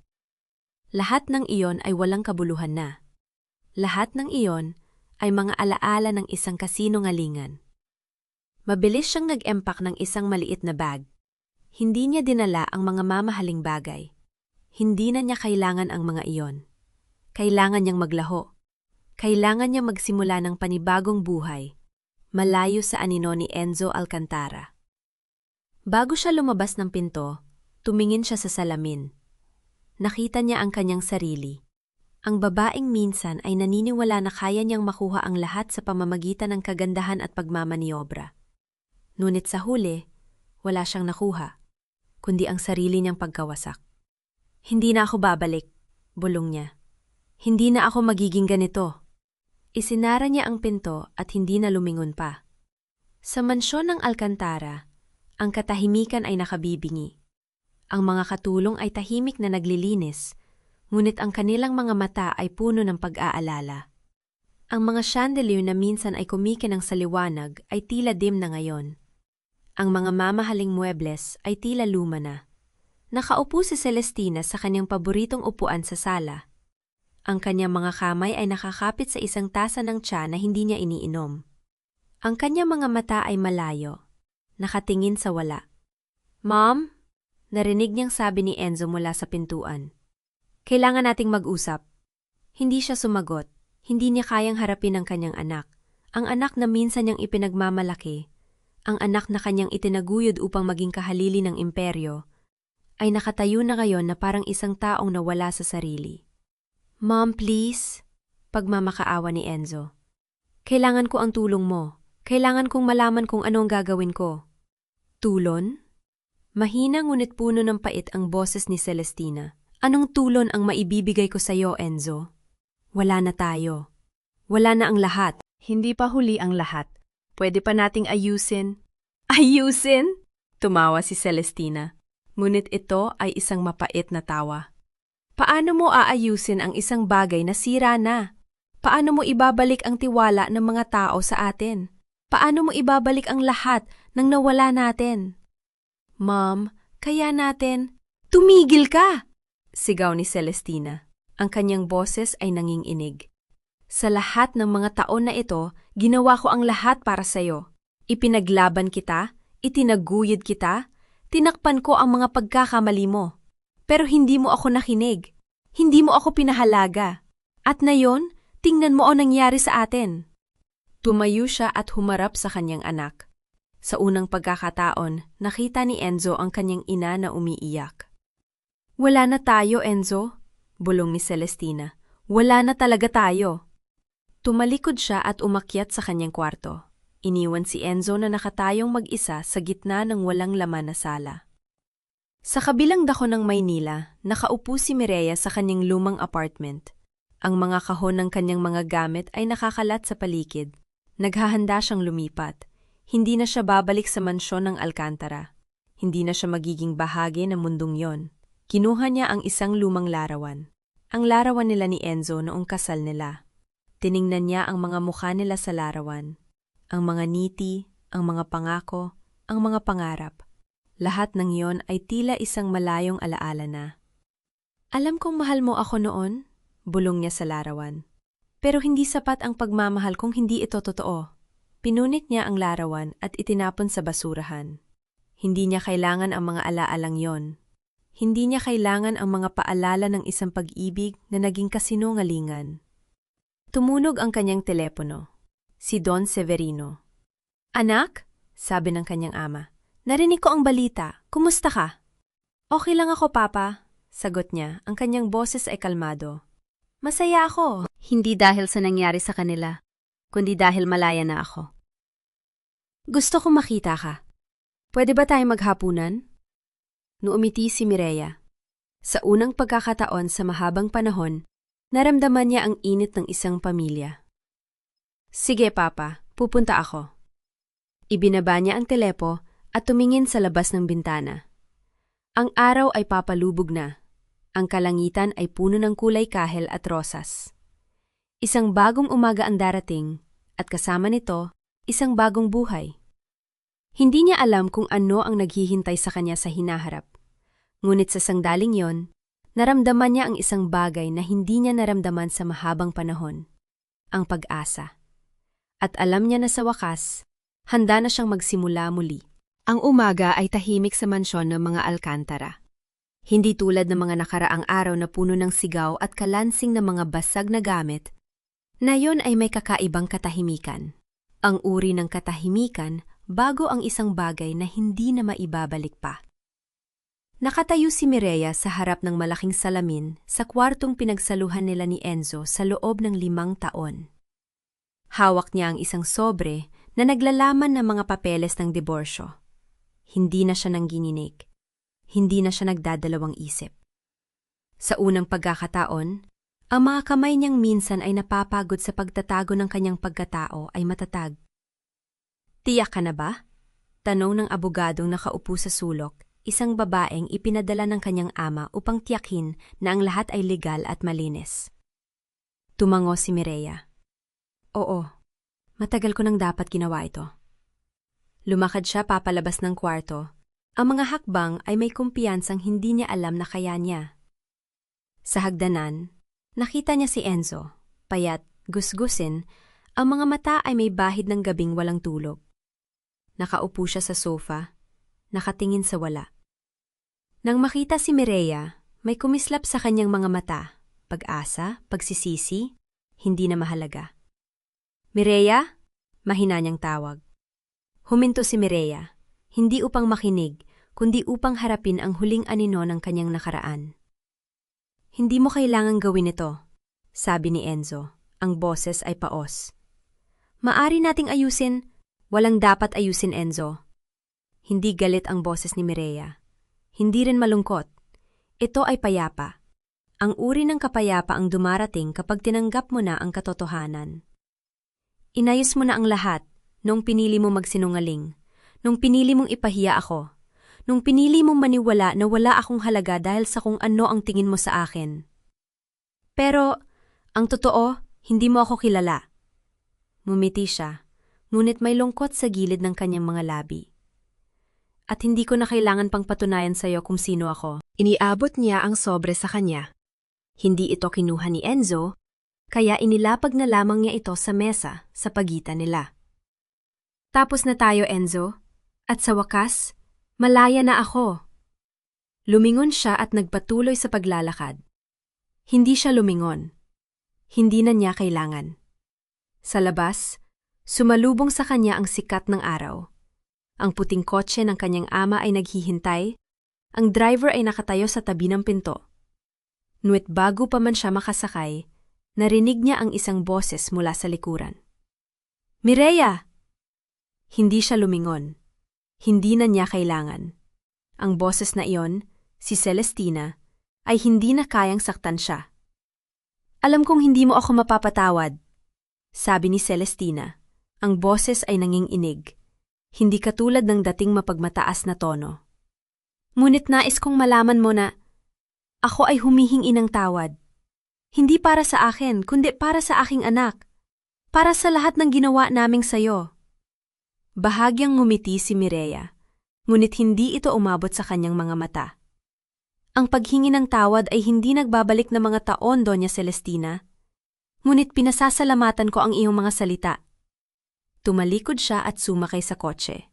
[SPEAKER 1] Lahat ng iyon ay walang kabuluhan na. Lahat ng iyon ay mga alaala ng isang kasinungalingan. Mabilis siyang nag-empak ng isang maliit na bag. Hindi niya dinala ang mga mamahaling bagay. Hindi na niya kailangan ang mga iyon. Kailangan niyang maglaho. Kailangan niya magsimula ng panibagong buhay, malayo sa anino ni Enzo Alcantara. Bago siya lumabas ng pinto, tumingin siya sa salamin. Nakita niya ang kanyang sarili. Ang babaeng minsan ay naniniwala na kaya niyang makuha ang lahat sa pamamagitan ng kagandahan at pagmamaniobra. Ngunit sa huli, wala siyang nakuha, kundi ang sarili niyang pagkawasak. Hindi na ako babalik, bulong niya. Hindi na ako magiging ganito. Isinara niya ang pinto at hindi na lumingon pa. Sa mansyon ng Alcantara, ang katahimikan ay nakabibingi. Ang mga katulong ay tahimik na naglilinis, ngunit ang kanilang mga mata ay puno ng pag-aalala. Ang mga chandelier na minsan ay kumikinang sa liwanag ay tila dim na ngayon. Ang mga mamahaling muebles ay tila luma na. Nakaupo si Celestina sa kanyang paboritong upuan sa sala. Ang kanyang mga kamay ay nakakapit sa isang tasa ng tsa na hindi niya iniinom. Ang kanyang mga mata ay malayo, nakatingin sa wala. "Mom?" Narinig niyang sabi ni Enzo mula sa pintuan. "Kailangan nating mag-usap." Hindi siya sumagot. Hindi niya kayang harapin ang kanyang anak. Ang anak na minsan niyang ipinagmamalaki, ang anak na kanyang itinaguyod upang maging kahalili ng imperyo, ay nakatayo na ngayon na parang isang taong nawala sa sarili. "Mom, please," pagmamakaawa ni Enzo. "Kailangan ko ang tulong mo. Kailangan kong malaman kung ano ang gagawin ko." "Tulon?" Mahina ngunit puno ng pait ang boses ni Celestina. "Anong tulon ang maibibigay ko sa iyo, Enzo? Wala na tayo. Wala na ang lahat."
[SPEAKER 2] Hindi pa huli ang lahat. Pwede pa nating ayusin. Ayusin? Tumawa si Celestina. Ngunit ito ay isang mapait na tawa. Paano mo aayusin ang isang bagay na sira na? Paano mo ibabalik ang tiwala ng mga tao sa atin? Paano mo ibabalik ang lahat ng nawala natin? "Mom, kaya natin..." "Tumigil ka!" sigaw ni Celestina. Ang kanyang boses ay nanginginig. "Sa lahat ng mga taon na ito, ginawa ko ang lahat para sa'yo. Ipinaglaban kita, itinaguyod kita, tinakpan ko ang mga pagkakamali mo. Pero hindi mo ako nakinig. Hindi mo ako pinahalaga. At ngayon, tingnan mo ang nangyari sa atin." Tumayo siya at humarap sa kanyang anak. Sa unang pagkakataon, nakita ni Enzo ang kanyang ina na umiiyak. "Wala na tayo, Enzo," bulong ni Celestina. "Wala na talaga tayo." Tumalikod siya at umakyat sa kanyang kwarto. Iniwan si Enzo na nakatayong mag-isa sa gitna ng walang laman na sala. Sa kabilang dako ng Maynila, nakaupo si Mireya sa kanyang lumang apartment. Ang mga kahon ng kanyang mga gamit ay nakakalat sa paligid. Naghahanda siyang lumipat. Hindi na siya babalik sa mansyon ng Alcantara. Hindi na siya magiging bahagi ng mundong yon. Kinuha niya ang isang lumang larawan. Ang larawan nila ni Enzo noong kasal nila. Tiningnan niya ang mga mukha nila sa larawan. Ang mga ngiti, ang mga pangako, ang mga pangarap. Lahat ng iyon ay tila isang malayong alaala na. "Alam kong mahal mo ako noon," bulong niya sa larawan. "Pero hindi sapat ang pagmamahal kung hindi ito totoo." Pinunit niya ang larawan at itinapon sa basurahan. Hindi niya kailangan ang mga alaalang yon. Hindi niya kailangan ang mga paalala ng isang pag-ibig na naging kasinungalingan. Tumunog ang kanyang telepono. Si Don Severino. "Anak?" sabi ng kanyang ama. "Narinig ko ang balita. Kumusta ka?" "Okay lang ako, Papa," sagot niya. Ang kanyang boses ay kalmado. "Masaya ako." "Hindi dahil sa nangyari sa kanila, kundi dahil malaya na ako." "Gusto kong makita ka. Pwede ba tayo maghapunan?" Nuumiti si Mireya. Sa unang pagkakataon sa mahabang panahon, naramdaman niya ang init ng isang pamilya. "Sige, Papa. Pupunta ako." Ibinaba niya ang telepo at tumingin sa labas ng bintana. Ang araw ay papalubog na. Ang kalangitan ay puno ng kulay kahel at rosas. Isang bagong umaga ang darating, at kasama nito, isang bagong buhay. Hindi niya alam kung ano ang naghihintay sa kanya sa hinaharap. Ngunit sa sangdaling yon, naramdaman niya ang isang bagay na hindi niya naramdaman sa mahabang panahon, ang pag-asa. At alam niya na sa wakas,
[SPEAKER 1] Handa na siyang magsimula muli.
[SPEAKER 2] Ang umaga ay tahimik sa mansyon ng mga Alcantara. Hindi tulad ng mga nakaraang araw na puno ng sigaw at kalansing ng mga basag na gamit, na yon ay may kakaibang katahimikan. Ang uri ng katahimikan bago ang isang bagay na hindi na maibabalik pa. Nakatayo si Mireya sa harap ng malaking salamin sa kwartong pinagsaluhan nila ni Enzo sa loob ng 5 taon. Hawak niya ang isang sobre na naglalaman ng mga papeles ng diborsyo. Hindi na siya nangginginig. Hindi na siya nagdadalawang isip. Sa unang pagkakataon, ang mga kamay niyang minsan ay napapagod sa pagtatago ng kanyang pagkatao ay matatag. Tiyak ka na ba? Tanong ng abogadong nakaupo sa sulok, isang babaeng ipinadala ng kanyang ama upang tiyakin na ang lahat ay legal at malinis. Tumango si Mireya. Oo, matagal ko nang dapat ginawa ito. Lumakad siya papalabas ng kwarto. Ang mga hakbang ay may kumpiyansang hindi niya alam na kaya niya. Sa hagdanan, nakita niya si Enzo, payat, gusgusin, ang mga mata ay may bahid ng gabing walang tulog. Nakaupo siya sa sofa, nakatingin sa wala. Nang makita si Mireya, may kumislap sa kanyang mga mata, pag-asa, pagsisisi, hindi na mahalaga. Mireya? Mahina niyang tawag. Huminto si Mireya. Hindi upang makinig, kundi upang harapin ang huling anino ng kanyang nakaraan. Hindi mo kailangang gawin ito, sabi ni Enzo. Ang boses ay paos. Maari nating ayusin. Walang dapat ayusin, Enzo. Hindi galit ang boses ni Mireya. Hindi rin malungkot. Ito ay payapa. Ang uri ng kapayapa ang dumarating kapag tinanggap mo na ang katotohanan. Inayos mo na ang lahat nung pinili mo magsinungaling. Nung pinili mong ipahiya ako, nung pinili mong maniwala na wala akong halaga dahil sa kung ano ang tingin mo sa akin. Pero, ang totoo, hindi mo ako kilala. Mumiti siya, ngunit may lungkot sa gilid ng kanyang mga labi. At hindi ko na kailangan pang patunayan sa'yo kung sino ako. Iniabot niya ang sobre sa kanya. Hindi ito kinuha ni Enzo, kaya inilapag na lamang niya ito sa mesa sa pagitan nila. Tapos na tayo, Enzo. At sa wakas, malaya na ako. Lumingon siya at nagpatuloy sa paglalakad. Hindi siya lumingon. Hindi na niya kailangan. Sa labas, sumalubong sa kanya ang sikat ng araw. Ang puting kotse ng kanyang ama ay naghihintay. Ang driver ay nakatayo sa tabi ng pinto. Ngunit bago pa man siya makasakay, narinig niya ang isang boses mula sa likuran. Mireya! Hindi siya lumingon. Hindi na niya kailangan. Ang boses na iyon, si Celestina, ay hindi na kayang saktan siya. Alam kong hindi mo ako mapapatawad, sabi ni Celestina. Ang boses ay nanginginig, hindi katulad ng dating mapagmataas na tono. Ngunit nais kong malaman mo na ako ay humihingi ng tawad. Hindi para sa akin, kundi para sa aking anak. Para sa lahat ng ginawa naming sayo. Bahagyang ngumiti si Mireya, ngunit hindi ito umabot sa kanyang mga mata. Ang paghingi ng tawad ay hindi nagbabalik na mga taon, Doña Celestina. Ngunit pinasasalamatan ko ang iyong mga salita. Tumalikod siya at sumakay sa kotse.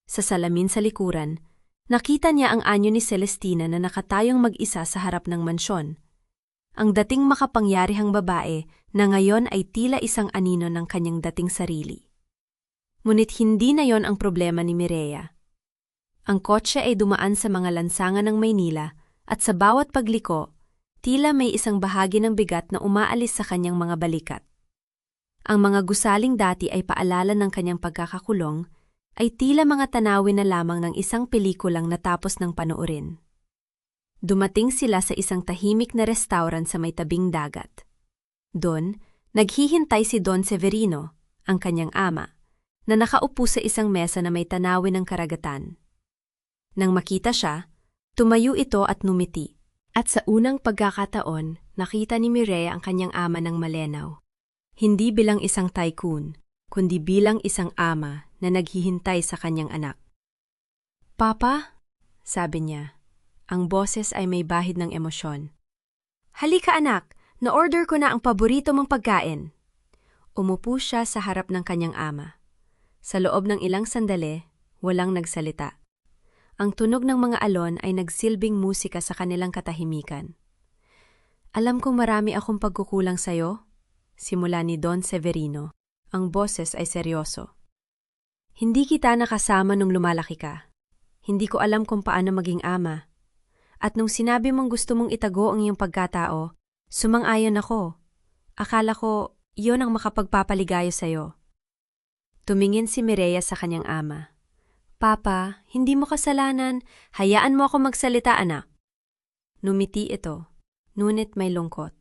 [SPEAKER 2] Sa salamin sa likuran, nakita niya ang anyo ni Celestina na nakatayong mag-isa sa harap ng mansyon. Ang dating makapangyarihang babae na ngayon ay tila isang anino ng kanyang dating sarili. Ngunit hindi na yon ang problema ni Mireya. Ang kotse ay dumaan sa mga lansangan ng Maynila at sa bawat pagliko, tila may isang bahagi ng bigat na umaalis sa kanyang mga balikat. Ang mga gusaling dati ay paalala ng kanyang pagkakakulong ay tila mga tanawin na lamang ng isang pelikulang natapos ng panoorin. Dumating sila sa isang tahimik na restaurant sa may tabing dagat. Doon, naghihintay si Don Severino, ang kanyang ama, na nakaupo sa isang mesa na may tanawin ng karagatan. Nang makita siya, tumayo ito at numiti. At sa unang pagkakataon, nakita ni Mireya ang kanyang ama ng malinaw. Hindi bilang isang tycoon, kundi bilang isang ama na naghihintay sa kanyang anak. Papa, sabi niya, ang boses ay may bahid ng emosyon. Halika anak, na-order ko na ang paborito mong pagkain. Umupo siya sa harap ng kanyang ama.
[SPEAKER 1] Sa loob ng ilang sandali, walang nagsalita. Ang tunog ng mga alon ay nagsilbing musika sa kanilang katahimikan. Alam kong marami akong pagkukulang sa'yo, simula ni Don Severino. Ang boses ay seryoso. Hindi kita nakasama nung lumalaki ka. Hindi ko alam kung paano maging ama. At nung sinabi mong gusto mong itago ang iyong pagkatao, sumang-ayon ako. Akala ko, iyon ang makapagpapaligaya sa'yo. Tumingin si Mireya sa kanyang ama. Papa, hindi mo kasalanan. Hayaan mo ako magsalita, anak. Numiti ito, ngunit may lungkot.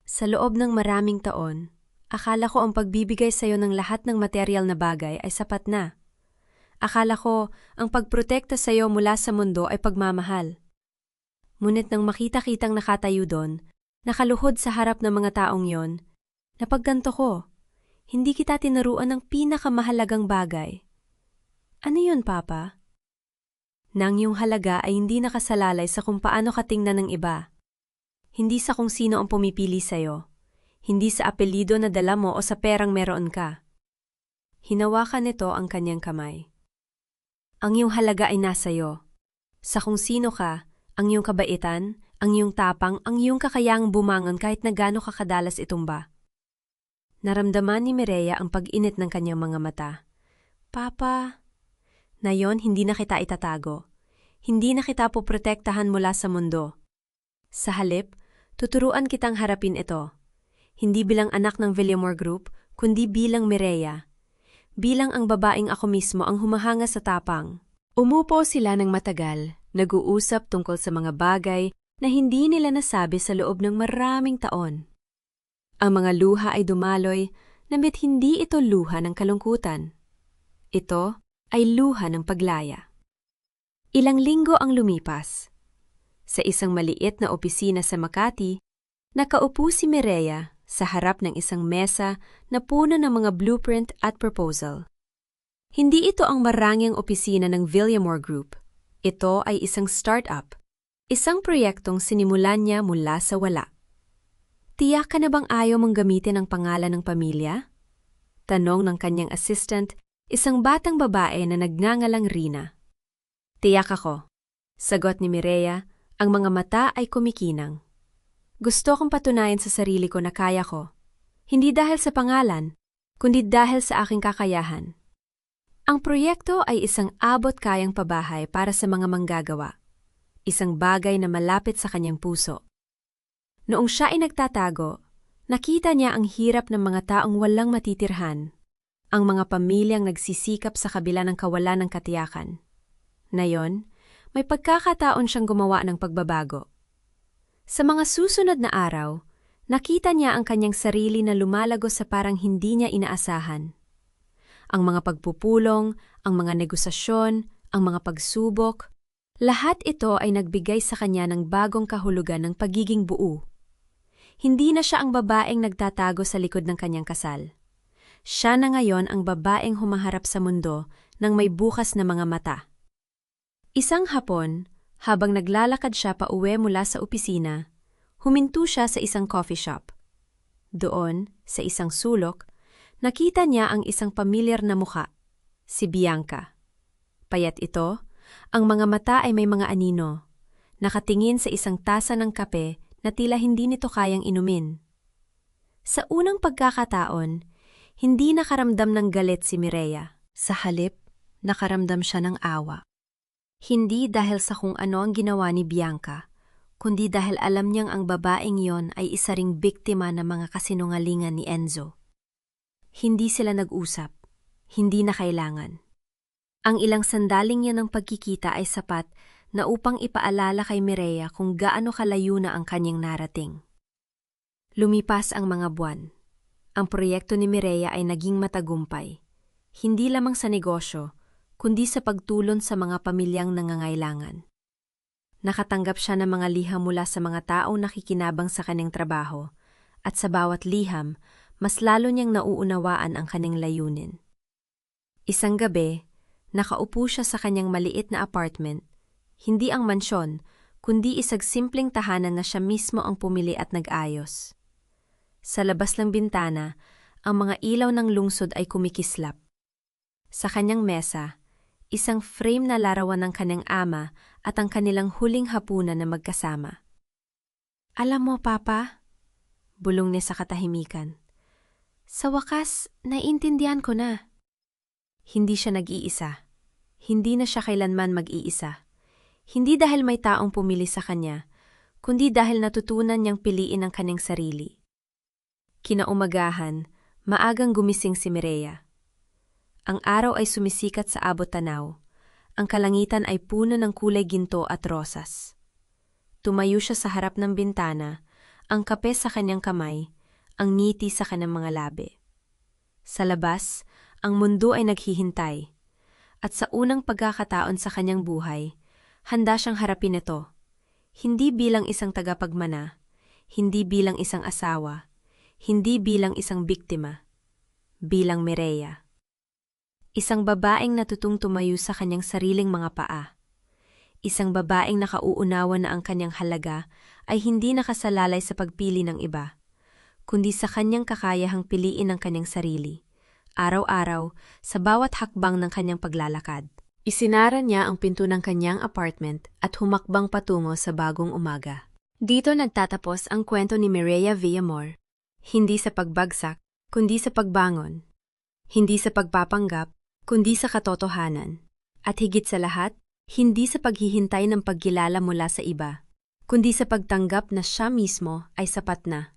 [SPEAKER 1] Sa loob ng maraming taon, akala ko ang pagbibigay sa'yo ng lahat ng material na bagay ay sapat na. Akala ko ang pagprotekta sa'yo mula sa mundo ay pagmamahal. Ngunit nang makita-kitang nakatayo doon, nakaluhod sa harap ng mga taong yon, napagganto ko. Hindi kita tinuruan ng pinakamahalagang bagay. Ano yun, Papa? Nang yung halaga ay hindi nakasalalay sa kung paano ka tingnan ng iba. Hindi sa kung sino ang pumipili sa'yo. Hindi sa apelido na dala mo o sa perang meron ka. Hinawakan nito ang kanyang kamay. Ang iyong halaga ay nasa iyo. Sa kung sino ka, ang iyong kabaitan, ang iyong tapang, ang iyong kakayahang bumangon kahit na gaano ka kadalas itumba. Naramdaman ni Mireya ang pag-init ng kanyang mga mata. Papa, na yon hindi na kita itatago. Hindi na kita poprotektahan mula sa mundo. Sa halip, tuturuan kitang harapin ito. Hindi bilang anak ng Villamor Group, kundi bilang Mireya. Bilang ang babaeng ako mismo ang humahanga sa tapang. Umupo sila ng matagal, nag-uusap tungkol sa mga bagay na hindi nila nasabi sa loob ng maraming taon. Ang mga luha ay dumaloy, nabit hindi ito luha ng kalungkutan. Ito ay luha ng paglaya. Ilang linggo ang lumipas. Sa isang maliit na opisina sa Makati, nakaupo si Mireya sa harap ng isang mesa na puno ng mga blueprint at proposal. Hindi ito ang marangyang opisina ng Villamor Group. Ito ay isang startup, isang proyektong sinimulan niya mula sa wala. Tiyak ka na bang ayaw mong gamitin ang pangalan ng pamilya? Tanong ng kanyang assistant, isang batang babae na nagngangalang Rina. Tiyak ako. Sagot ni Mireya, ang mga mata ay kumikinang. Gusto kong patunayan sa sarili ko na kaya ko. Hindi dahil sa pangalan, kundi dahil sa aking kakayahan. Ang proyekto ay isang abot-kayang pabahay para sa mga manggagawa. Isang bagay na malapit sa kanyang puso. Noong siya ay nagtatago, nakita niya ang hirap ng mga taong walang matitirhan, ang mga pamilyang nagsisikap sa kabila ng kawalan ng katiyakan. Ngayon, may pagkakataon siyang gumawa ng pagbabago. Sa mga susunod na araw, nakita niya ang kanyang sarili na lumalago sa parang hindi niya inaasahan. Ang mga pagpupulong, ang mga negosasyon, ang mga pagsubok, lahat ito ay nagbigay sa kanya ng bagong kahulugan ng pagiging buo. Hindi na siya ang babaeng nagtatago sa likod ng kanyang kasal. Siya na ngayon ang babaeng humaharap sa mundo ng may bukas na mga mata. Isang hapon, habang naglalakad siya pauwi mula sa opisina, huminto siya sa isang coffee shop. Doon, sa isang sulok, nakita niya ang isang pamilyar na mukha, si Bianca. Payat ito, ang mga mata ay may mga anino, nakatingin sa isang tasa ng kape na tila hindi nito kayang inumin. Sa unang pagkakataon, hindi nakaramdam ng galit si Mireya. Sa halip, nakaramdam siya ng awa. Hindi dahil sa kung ano ang ginawa ni Bianca, kundi dahil alam niyang ang babaeng yon ay isa ring biktima ng mga kasinungalingan ni Enzo. Hindi sila nag-usap, hindi na kailangan. Ang ilang sandaling yan ng pagkikita ay sapat na upang ipaalala kay Mireya kung gaano kalayo na ang kanyang narating. Lumipas ang mga buwan. Ang proyekto ni Mireya ay naging matagumpay, hindi lamang sa negosyo, kundi sa pagtulong sa mga pamilyang nangangailangan. Nakatanggap siya ng mga liham mula sa mga taong nakikinabang sa kanyang trabaho, at sa bawat liham, mas lalo niyang nauunawaan ang kanyang layunin. Isang gabi, nakaupo siya sa kanyang maliit na apartment. Hindi ang mansyon, kundi isang simpleng tahanan na siya mismo ang pumili at nag-ayos. Sa labas ng bintana, ang mga ilaw ng lungsod ay kumikislap.
[SPEAKER 2] Sa kanyang mesa, isang frame na larawan ng kanyang ama at ang kanilang huling hapunan na magkasama. "Alam mo, Papa," bulong niya sa katahimikan, "sa wakas, naiintindihan ko na." Hindi siya nag-iisa. Hindi na siya kailanman mag-iisa. Hindi dahil may taong pumili sa kanya, kundi dahil natutunan niyang piliin ang kanyang sarili. Kinaumagahan, maagang gumising si Mireya. Ang araw ay sumisikat sa abot tanaw. Ang kalangitan ay puno ng kulay ginto at rosas. Tumayo siya sa harap ng bintana, ang kape sa kanyang kamay, ang ngiti sa kanyang mga labi. Sa labas, ang mundo ay naghihintay. At sa unang pagkakataon sa kanyang buhay, handa siyang harapin ito. Hindi bilang isang tagapagmana, hindi bilang isang asawa, hindi bilang isang biktima, bilang Mireya. Isang babaeng natutong tumayo sa kanyang sariling mga paa. Isang babaeng nakauunawa na ang kanyang halaga ay hindi nakasalalay sa pagpili ng iba, kundi sa kanyang kakayahang piliin ang kanyang sarili, araw-araw sa bawat hakbang ng kanyang paglalakad. Isinara niya ang pinto ng kanyang apartment at humakbang patungo sa bagong umaga. Dito nagtatapos ang kwento ni Mireya Villamor. Hindi sa pagbagsak, kundi sa pagbangon. Hindi sa pagpapanggap, kundi sa katotohanan. At higit sa lahat, hindi sa paghihintay ng pagkilala mula sa iba, kundi sa pagtanggap na siya mismo ay sapat na.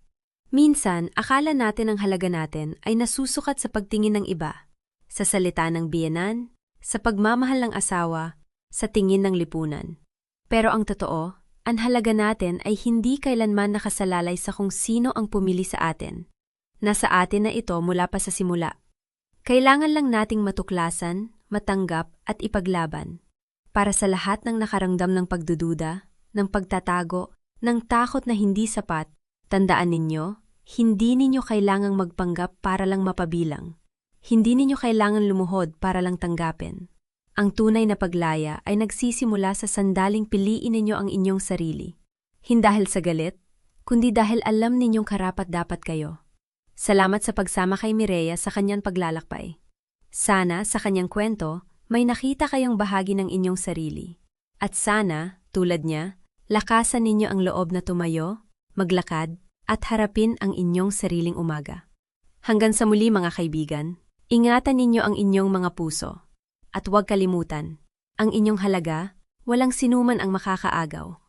[SPEAKER 2] Minsan, akala natin ang halaga natin ay nasusukat sa pagtingin ng iba, sa salita ng biyenan, sa pagmamahal ng asawa, sa tingin ng lipunan. Pero ang totoo, ang halaga natin ay hindi kailanman nakasalalay sa kung sino ang pumili sa atin. Nasa atin na ito mula pa sa simula. Kailangan lang nating matuklasan, matanggap at ipaglaban. Para sa lahat ng nakaramdam ng pagdududa, ng pagtatago, ng takot na hindi sapat, tandaan ninyo, hindi ninyo kailangang magpanggap para lang mapabilang. Hindi ninyo kailangan lumuhod para lang tanggapin. Ang tunay na paglaya ay nagsisimula sa sandaling piliin ninyo ang inyong sarili. Hindi dahil sa galit, kundi dahil alam ninyong karapat-dapat kayo. Salamat sa pagsama kay Mireya sa kanyang paglalakbay. Sana sa kanyang kwento, may nakita kayong bahagi ng inyong sarili. At sana, tulad niya, lakasan ninyo ang loob na tumayo, maglakad, at harapin ang inyong sariling umaga. Hanggang sa muli mga kaibigan, ingatan ninyo ang inyong mga puso. At huwag kalimutan, ang inyong halaga, walang sinuman ang makakaagaw.